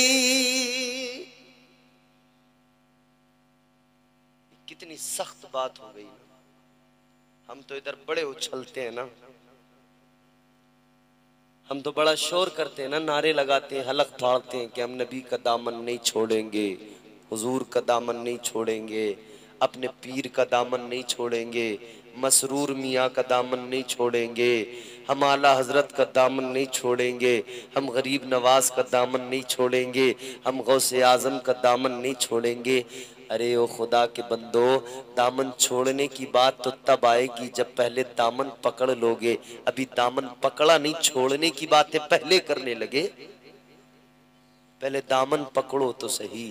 कितनी सख्त बात हो गई। हम तो इधर बड़े उछलते हैं ना, हम तो बड़ा शोर करते हैं ना, नारे लगाते हैं, हलक फाड़ते हैं कि हम नबी का दामन नहीं छोड़ेंगे, हुजूर का दामन नहीं छोड़ेंगे, अपने पीर का दामन नहीं छोड़ेंगे, मसरूर मियाँ का दामन नहीं छोड़ेंगे, हम आला हजरत का दामन नहीं छोड़ेंगे, हम गरीब नवाज का दामन नहीं छोड़ेंगे, हम गौसे आजम का दामन नहीं छोड़ेंगे। अरे ओ खुदा के बंदो, दामन छोड़ने की बात तो तब आएगी जब पहले दामन पकड़ लोगे। अभी दामन पकड़ा नहीं, छोड़ने की बातें पहले करने लगे। पहले दामन पकड़ो तो सही।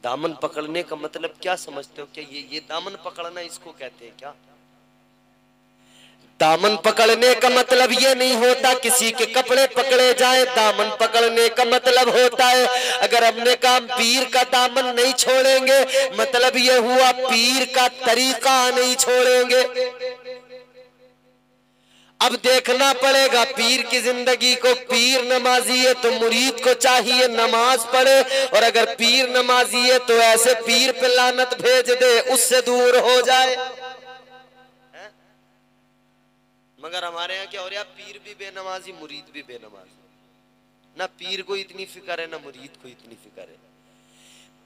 दामन पकड़ने का मतलब क्या समझते हो? क्या ये दामन पकड़ना इसको कहते हैं क्या? दामन पकड़ने का मतलब ये नहीं होता किसी के कपड़े पकड़े जाए। दामन पकड़ने का मतलब होता है, अगर हमने कहा पीर का दामन नहीं छोड़ेंगे, मतलब ये हुआ पीर का तरीका नहीं छोड़ेंगे। अब देखना पड़ेगा पीर की जिंदगी को। पीर नमाजी है तो मुरीद को चाहिए नमाज पढ़े, और अगर पीर नमाजी है तो ऐसे पीर पे लानत भेज दे, उससे दूर हो जाए। मगर हमारे यहाँ क्या हो रहा है? पीर भी बेनमाजी, मुरीद भी बेनमाजी। ना पीर को इतनी फिक्र है, ना मुरीद को इतनी फिक्र है।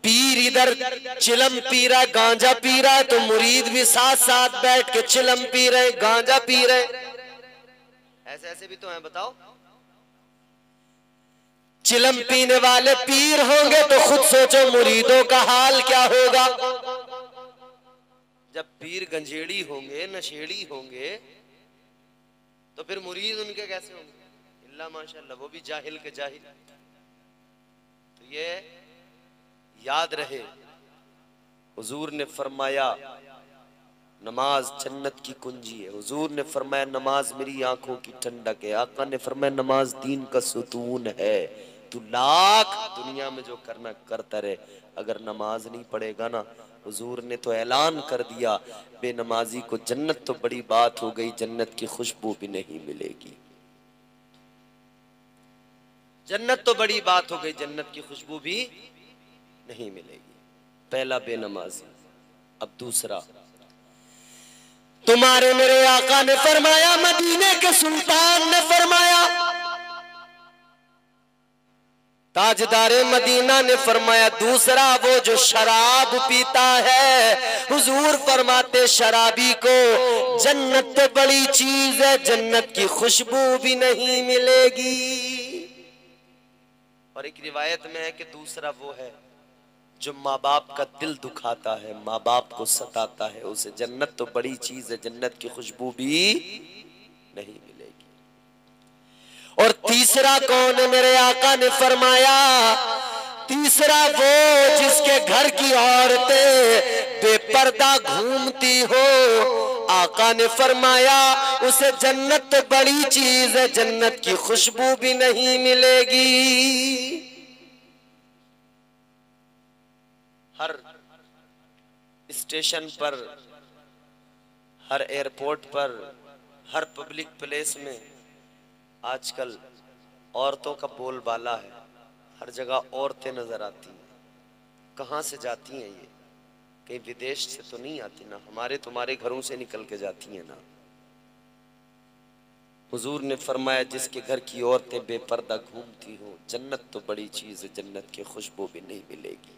पीर इधर चिलम पी रहा है, गांजा पी रहा है, तो मुरीद भी साथ साथ बैठ के चिलम पी रहे, गांजा पी रहे। ऐसे ऐसे भी तो हैं, बताओ। चिलम पीने वाले पीर होंगे तो खुद सोचो मुरीदों का हाल क्या होगा। जब पीर गंजेड़ी होंगे, नशेड़ी होंगे, तो फिर मुरीद उनके कैसे होंगे? इल्ला माशाअल्लाह, वो भी जाहिल के जाहिल। तो ये याद रहे, हुजूर ने फरमाया नमाज जन्नत की कुंजी है। हुजूर ने फरमाया नमाज मेरी आंखों की ठंडक है। आका ने फरमाया नमाज दीन का सुतून है। तू लाख दुनिया में जो करना करता रहे, अगर नमाज नहीं पढ़ेगा ना, हुजूर ने तो ऐलान कर दिया, बेनमाजी को जन्नत तो बड़ी बात हो गई, जन्नत की खुशबू भी नहीं मिलेगी। जन्नत तो बड़ी बात हो गई, जन्नत की खुशबू भी नहीं मिलेगी। पहला बेनमाजी। अब दूसरा, तुम्हारे मेरे आका ने फरमाया, मदीने के सुल्तान ने फरमाया, ताजदारे मदीना ने फरमाया, दूसरा वो जो शराब पीता है। हुजूर फरमाते शराबी को जन्नत तो बड़ी चीज है, जन्नत की खुशबू भी नहीं मिलेगी। और एक रिवायत में है कि दूसरा वो है जो माँ बाप का दिल दुखाता है, माँ बाप को सताता है, उसे जन्नत तो बड़ी चीज है, जन्नत की खुशबू भी नहीं मिलेगी। और तीसरा कौन है? मेरे आका ने फरमाया, तीसरा वो जिसके घर की औरतें बेपर्दा घूमती हो। आका ने फरमाया उसे जन्नत तो बड़ी चीज है, जन्नत की खुशबू भी नहीं मिलेगी। हर स्टेशन पर, हर एयरपोर्ट पर, हर पब्लिक प्लेस में आजकल औरतों का बोलबाला है। हर जगह औरतें नजर आती हैं। कहाँ से जाती हैं ये? कहीं विदेश से तो नहीं आती ना, हमारे तुम्हारे घरों से निकल के जाती हैं ना। हुजूर ने फरमाया जिसके घर की औरतें बेपर्दा घूमती हो, जन्नत तो बड़ी चीज है, जन्नत की खुशबू भी नहीं मिलेगी।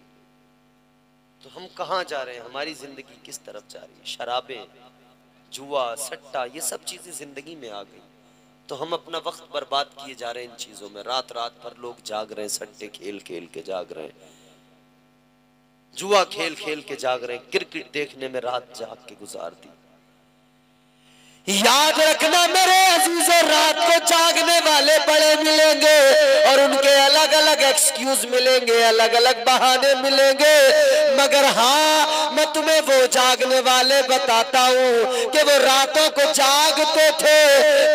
तो हम कहाँ जा रहे हैं, हमारी जिंदगी किस तरफ जा रही है? शराबें, जुआ, सट्टा, ये सब चीजें जिंदगी में आ गई, तो हम अपना वक्त बर्बाद किए जा रहे हैं इन चीजों में। रात रात भर लोग जाग रहे हैं, सट्टे खेल खेल के जाग रहे हैं, जुआ खेल खेल के जाग रहे हैं, क्रिकेट देखने में रात जाग के गुजार दी। याद रखना मेरे अजीजों, रात को जागने वाले बड़े मिलेंगे और उनके अलग अलग एक्सक्यूज मिलेंगे, अलग अलग बहाने मिलेंगे, मगर हाँ मैं तुम्हें वो जागने वाले बताता हूँ कि वो रातों को जागते थे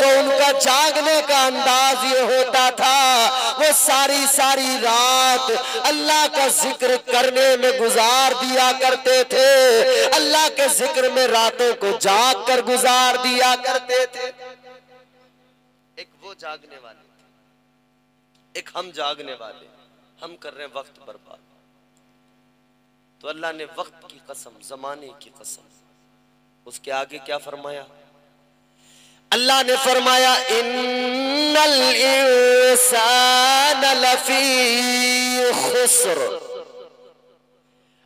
तो उनका जागने का अंदाज ये होता था, वो सारी सारी रात अल्लाह का जिक्र करने में गुजार दिया करते थे, अल्लाह के जिक्र में रातों को जाग कर गुजार दिया करते थे। एक वो जागने वाले थे, एक हम जागने वाले, हम कर रहे हैं वक्त बर्बाद। तो अल्लाह ने वक्त की कसम, जमाने की कसम, उसके आगे क्या फरमाया? अल्लाह ने फरमाया इन्नल इंसान लफी खुस्र।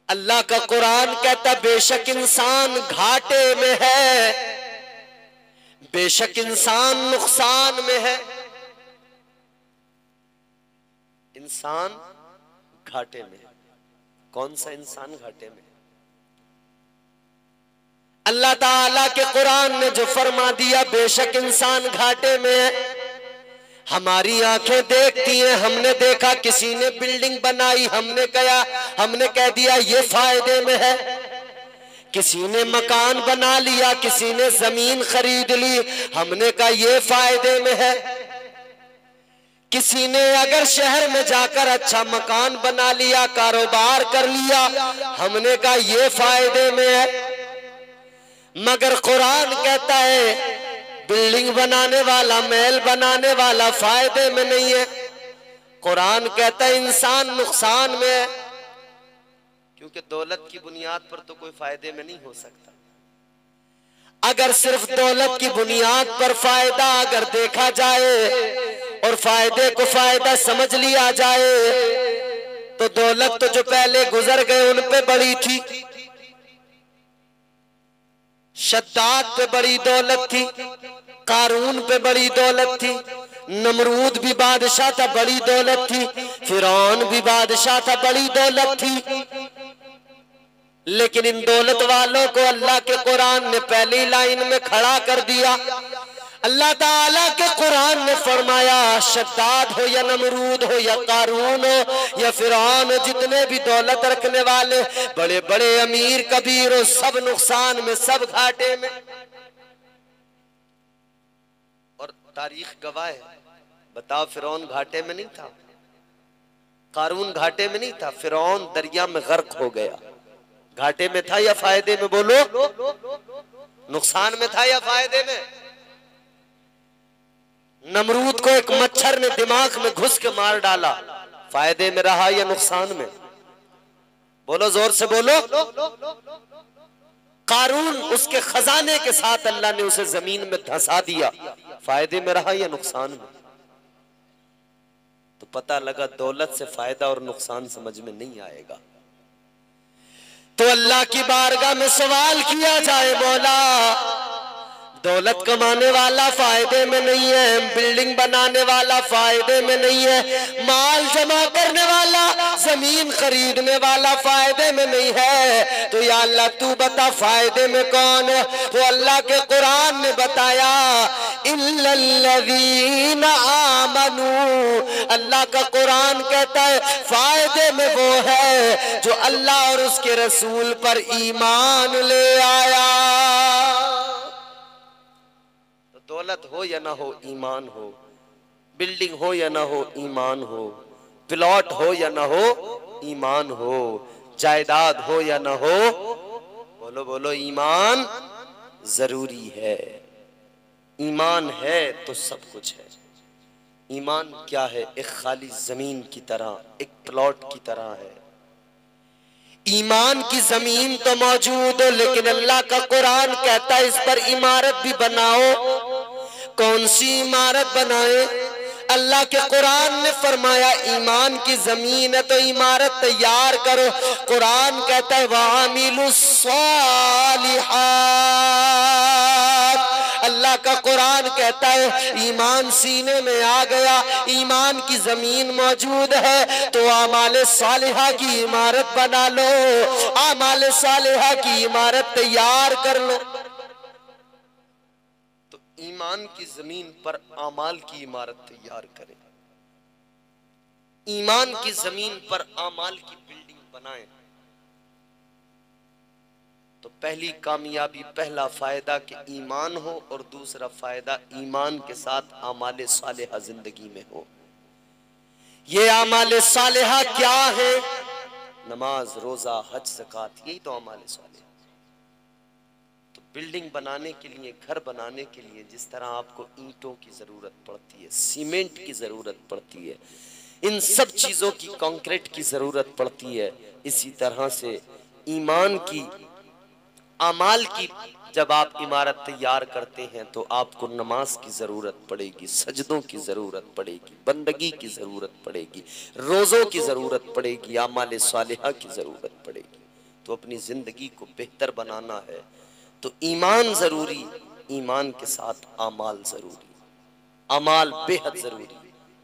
अल्लाह का कुरान कहता बेशक इंसान घाटे में है, बेशक इंसान नुकसान में है। इंसान घाटे में है। कौन सा इंसान घाटे में? अल्लाह ताला के कुरान ने जो फरमा दिया बेशक इंसान घाटे में है। हमारी आंखें देखती हैं, हमने देखा किसी ने बिल्डिंग बनाई, हमने कह दिया ये फायदे में है। किसी ने मकान बना लिया, किसी ने जमीन खरीद ली, हमने कहा ये फायदे में है। किसी ने अगर शहर में जाकर अच्छा मकान बना लिया, कारोबार कर लिया, हमने कहा ये फायदे में है। मगर कुरान कहता है बिल्डिंग बनाने वाला, महल बनाने वाला फायदे में नहीं है। कुरान कहता है इंसान नुकसान में है, क्योंकि दौलत की बुनियाद पर तो कोई फायदे में नहीं हो सकता। अगर सिर्फ दौलत की बुनियाद पर फायदा अगर देखा जाए और फायदे को फायदा समझ लिया जाए तो दौलत तो जो पहले गुजर गए उन पे बड़ी थी। शद्दाद पे बड़ी दौलत थी, कारून पे बड़ी दौलत थी, नमरूद भी बादशाह था, बड़ी दौलत थी, फिरौन भी बादशाह था, बड़ी दौलत थी। लेकिन इन दौलत वालों को अल्लाह के कुरान ने पहली लाइन में खड़ा कर दिया। अल्लाह ताला के कुरान ने फरमाया शद्दाद हो या नमरूद हो या कारून हो या फिरौन हो, जितने भी दौलत रखने वाले बड़े बड़े अमीर कबीर हो, सब नुकसान में, सब घाटे में। और तारीख गवाह है, बताओ फिरौन घाटे में नहीं था, कारून घाटे में नहीं था, फिरौन दरिया में गर्क हो गया। घाटे में था या फायदे में? बोलो, नुकसान में था या फायदे में? नमरूद को एक मच्छर ने दिमाग में घुस के मार डाला, फायदे में रहा या नुकसान में? बोलो, जोर से बोलो। कारून उसके खजाने के साथ अल्लाह ने उसे जमीन में धंसा दिया, फायदे में रहा या नुकसान में? तो पता लगा दौलत से फायदा और नुकसान समझ में नहीं आएगा। तो अल्लाह की बारगाह में सवाल किया जाए, मौला दौलत कमाने वाला फायदे में नहीं है, बिल्डिंग बनाने वाला फायदे में नहीं है, माल जमा करने वाला, जमीन खरीदने वाला फायदे में नहीं है, तो या अल्लाह तू बता फायदे में कौन है? तो अल्लाह के कुरान ने बताया इल्लल्लज़ीना आमनू। अल्लाह का कुरान कहता है फायदे में वो है जो अल्लाह और उसके रसूल पर ईमान ले आया। दौलत हो या ना हो, ईमान हो, बिल्डिंग हो या ना हो, ईमान हो, प्लॉट हो या ना हो, ईमान हो, जायदाद हो या ना हो, बोलो बोलो, ईमान जरूरी है। ईमान है तो सब कुछ है। ईमान क्या है? एक खाली जमीन की तरह, एक प्लॉट की तरह है। ईमान की जमीन तो मौजूद हो, लेकिन अल्लाह का कुरान कहता है इस पर इमारत भी बनाओ। कौन सी इमारत बनाए? अल्लाह के कुरान ने फरमाया ईमान की जमीन है तो इमारत तैयार करो। कुरान कहता है वामिलुस सालिहात। अल्लाह का कुरान कहता है ईमान सीने में आ गया, ईमान की जमीन मौजूद है तो आमाले सालिहा की इमारत बना लो, आमाले सालिहा की इमारत तैयार कर लो। ईमान की जमीन पर आमाल की इमारत तैयार करें, ईमान की जमीन पर आमाल की बिल्डिंग बनाएं। तो पहली कामयाबी, पहला फायदा कि ईमान हो और दूसरा फायदा ईमान के साथ आमाले सालेहा जिंदगी में हो। ये आमाले सालेहा क्या है? नमाज, रोजा, हज, ज़कात, यही तो आमाले सालेहा। बिल्डिंग बनाने के लिए, घर बनाने के लिए जिस तरह आपको ईंटों की जरूरत पड़ती है, सीमेंट की जरूरत पड़ती है, इन सब चीजों की, कंक्रीट की जरूरत पड़ती है, इसी तरह से ईमान की, अमाल की जब आप इमारत तैयार करते हैं तो आपको नमाज की जरूरत पड़ेगी, सजदों की जरूरत पड़ेगी, बंदगी की जरूरत पड़ेगी, रोजों की जरूरत पड़ेगी, आमाले सालिहा की जरूरत पड़ेगी। तो अपनी जिंदगी को बेहतर बनाना है तो ईमान जरूरी, ईमान के साथ आमाल जरूरी, आमाल बेहद जरूरी।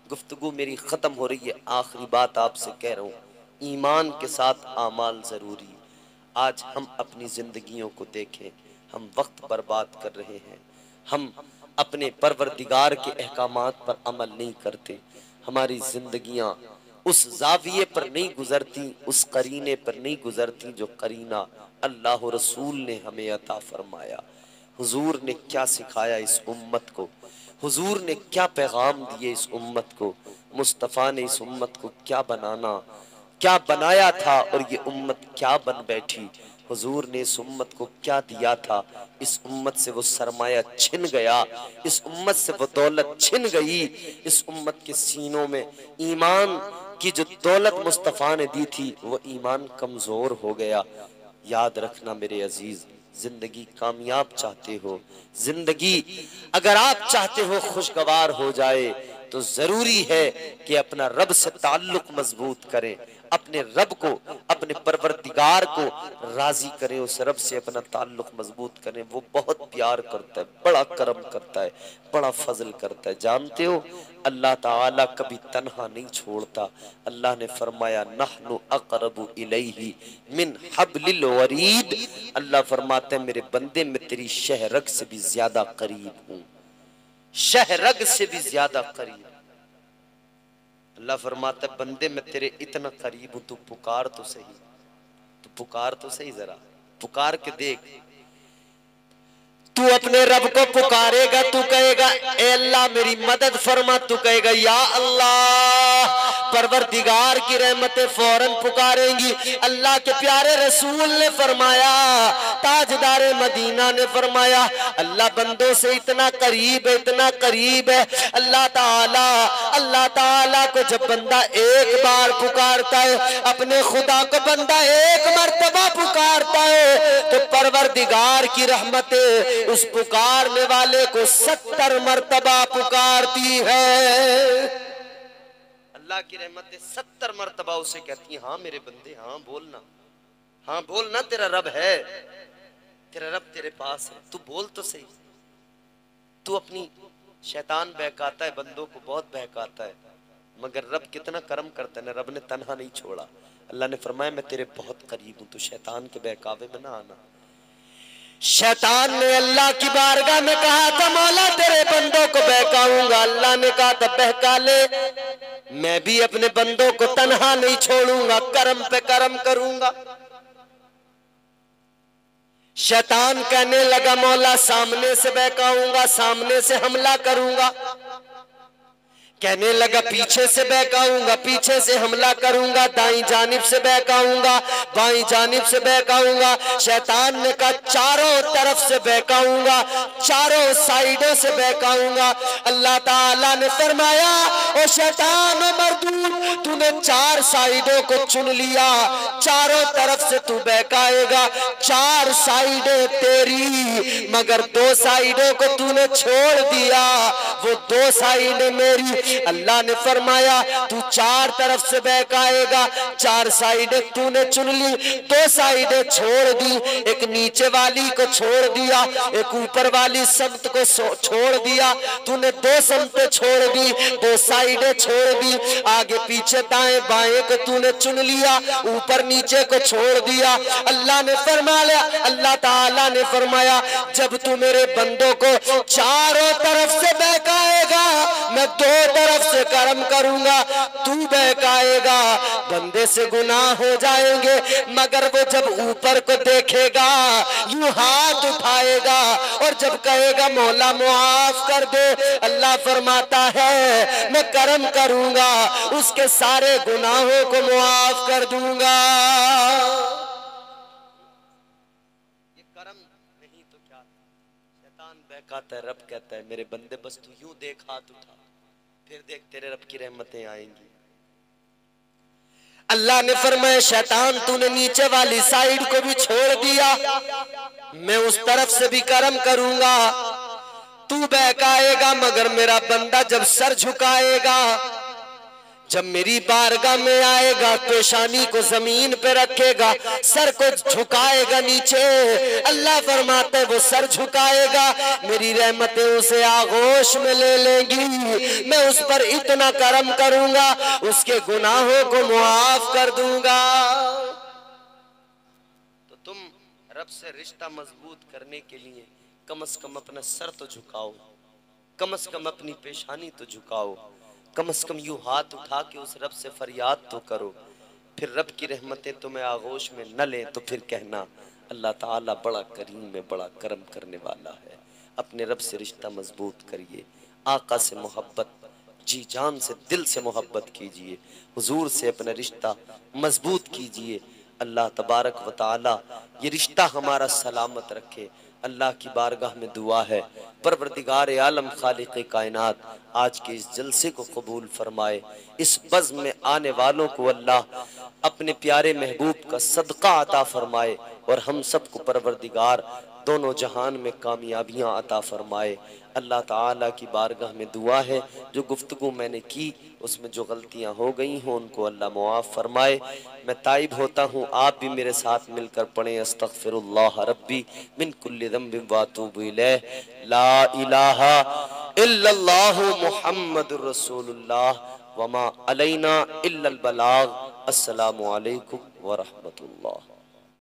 गुफ्तगू मेरी खत्म हो रही है, आखिरी बात आपसे कह रहा हूँ, ईमान के साथ आमाल जरूरी। आज हम अपनी जिंदगियों को देखें, हम वक्त बर्बाद कर रहे हैं, हम अपने परवरदिगार के अहकामात पर अमल नहीं करते, हमारी जिंदगियां उस जाविये पर नहीं गुजरती, उस करीने पर नहीं गुजरती जो करीना अल्लाह रसूल ने हमें अता फरमाया। हुजूर ने क्या सिखाया इस उम्मत को, हुजूर ने क्या पैगाम दिए इस उम्मत को, मुस्तफ़ा ने इस उम्मत को क्या बनाया था और ये उम्मत क्या बन बैठी। हुजूर ने इस उम्मत को क्या दिया था, इस उम्मत से वो सरमाया छिन गया, इस उम्मत से वो दौलत छिन गई, इस उम्मत के सीनों में ईमान की जो दौलत मुस्तफ़ा ने दी थी वो ईमान कमजोर हो गया। याद रखना मेरे अजीज, जिंदगी कामयाब चाहते हो, जिंदगी अगर आप चाहते हो खुशगवार हो जाए तो जरूरी है कि अपना रब से ताल्लुक मजबूत करें, अपने रब को, अपने परवरदिगार को राजी करें, उस रब से अपना ताल्लुक मजबूत करें। वो बहुत प्यार करता है, बड़ा करम करता है, बड़ा फजल करता है। जानते हो अल्लाह ताला कभी तन्हा नहीं छोड़ता। अल्लाह ने फरमाया नहनु अक़रबु इलैहि मिन हब्लिल वरीद। अल्लाह फरमाते हैं मेरे बंदे मैं तेरी शहरग से भी ज्यादा करीब हूँ, शहरग से भी ज्यादा करीब। अल्लाह फरमाता है बंदे मैं तेरे इतना करीब हूं, तू पुकार तो सही, तू पुकार तो सही, जरा पुकार के देख। तू अपने रब को पुकारेगा, तू कहेगा ए अल्लाह मेरी मदद फरमा, तू कहेगा या अल्लाह, परवरदिगार की रहमतें फौरन पुकारेंगी। अल्लाह के प्यारे रसूल ने फरमाया, ताजदारे मदीना ने फरमाया अल्लाह बंदों से इतना करीब है, इतना करीब है। अल्लाह ताला को जब बंदा एक बार पुकारता है, अपने खुदा को बंदा एक मर्तबा पुकारता है तो परवरदिगार की रहमतें उस पुकारने वाले को 70 मर्तबा पुकारती है। अल्लाह की रहमतें 70 मर्तबा उसे कहती हैं हाँ मेरे बंदे, हाँ बोलना, हाँ बोलना, तेरा रब है, तेरा रब तेरे पास है, तू बोल तो सही। तू अपनी शैतान बहकाता है, बंदों को बहुत बहकाता है, मगर रब कितना करम करता है ना, रब ने तन्हा नहीं छोड़ा। अल्लाह ने फरमाया मैं तेरे बहुत करीब हूं, तू शैतान के बहकावे में ना आना। शैतान ने अल्लाह की बारगाह में कहा था मौला तेरे बंदों को बहकाऊंगा। अल्लाह ने कहा था बहका ले, मैं भी अपने बंदों को तन्हा नहीं छोड़ूंगा, करम पे करम करूंगा। शैतान कहने लगा मौला सामने से बहकाऊंगा, सामने से हमला करूंगा। कहने लगा पीछे से बहकाऊंगा, पीछे से हमला करूंगा, दाईं जानिब से बहकाऊंगा, बाईं जानिब से बहकाऊंगा। शैतान ने कहा चारों तरफ से बहकाऊंगा, चारों साइडों से बहकाऊंगा। अल्लाह ताला ने फरमाया ओ शैतान मरदूद, तूने 4 साइडों को चुन लिया, चारों तरफ से तू बहकाएगा, 4 साइडें तेरी, मगर 2 साइडों को तूने छोड़ दिया, वो 2 साइडें मेरी। अल्लाह ने फरमाया तू चार तरफ से बहकाएगा, चार साइडें तूने चुन ली, दो साइडें छोड़ दी, एक नीचे वाली को छोड़ दिया, एक ऊपर वाली समत को छोड़ दिया, तूने दो समतें छोड़ दी, दो साइडें छोड़ दी, आगे पीछे दाएं बाएं को तूने चुन लिया, ऊपर नीचे को छोड़ दिया। अल्लाह ने फरमाया, अल्लाह ताला ने फरमाया जब तू मेरे बंदों को चारों तरफ से बहकाएगा मैं दो तरफ से करम करूंगा, तू बहकाएगा बंदे से गुनाह हो जाएंगे, मगर वो जब ऊपर को देखेगा यूं हाथ उठाएगा और जब कहेगा मौला मुआफ कर दे, अल्लाह फरमाता है मैं करम करूंगा उसके सारे गुनाहों को मुआफ कर दूंगा। ये करम नहीं तो क्या, शैतान बहकाता है, रब कहता है मेरे बंदे बस तू यूं देख, हाथ उठा, फिर देख तेरे रब की रहमतें आएंगी। अल्लाह ने फरमाया शैतान तूने नीचे वाली साइड को भी छोड़ दिया, मैं उस तरफ से भी करम करूंगा, तू बहकाएगा मगर मेरा बंदा जब सर झुकाएगा, जब मेरी बारगाह में आएगा पेशानी को जमीन पे रखेगा, सर को झुकाएगा नीचे, अल्लाह फरमाते वो सर झुकाएगा, मेरी रहमतें उसे आगोश में ले लेंगी, मैं उस पर इतना करम करूंगा उसके गुनाहों को मुआफ कर दूंगा। तो तुम रब से रिश्ता मजबूत करने के लिए कम से कम अपना सर तो झुकाओ, कम से कम अपनी पेशानी तो झुकाओ, कम से कम यूं हाथ उठा के उस रब से फरियाद तो करो। फिर रब की रहमतें तुम्हें आगोश में न ले तो फिर कहना अल्लाह ताला बड़ा करीम है, बड़ा करम करने वाला है। अपने रब से रिश्ता मजबूत करिए, आका से मोहब्बत जी जान से दिल से मोहब्बत कीजिए, हुजूर से अपना रिश्ता मजबूत कीजिए। अल्लाह तबारक व ताला ये रिश्ता हमारा सलामत रखे। अल्लाह की बारगाह में दुआ है परवरदिगार आलम खालिक कायनात आज के इस जलसे को कबूल फरमाए, इस बज़्म में आने वालों को अल्लाह अपने प्यारे महबूब का सदका अता फरमाए और हम सबको परवरदिगार दोनों जहान में कामयाबियां अता फरमाए। अल्लाह ताला की बारगाह में दुआ है जो गुफ्तगू मैंने की उसमें जो गलतियां हो गई हों उनको अल्लाह मुआफ़ फरमाए। मैं ताइब होता हूँ, आप भी मेरे साथ मिलकर पढ़ें अस्तग़फिरुल्लाह रब्बी मिन कुल्लि ज़ंबिन व अतूबु इलैह, ला इलाहा इल्लल्लाहु मुहम्मदुर रसूलुल्लाह व मा अलैना इल्लल बलाग। अस्सलामु अलैकुम व रहमतुल्लाह।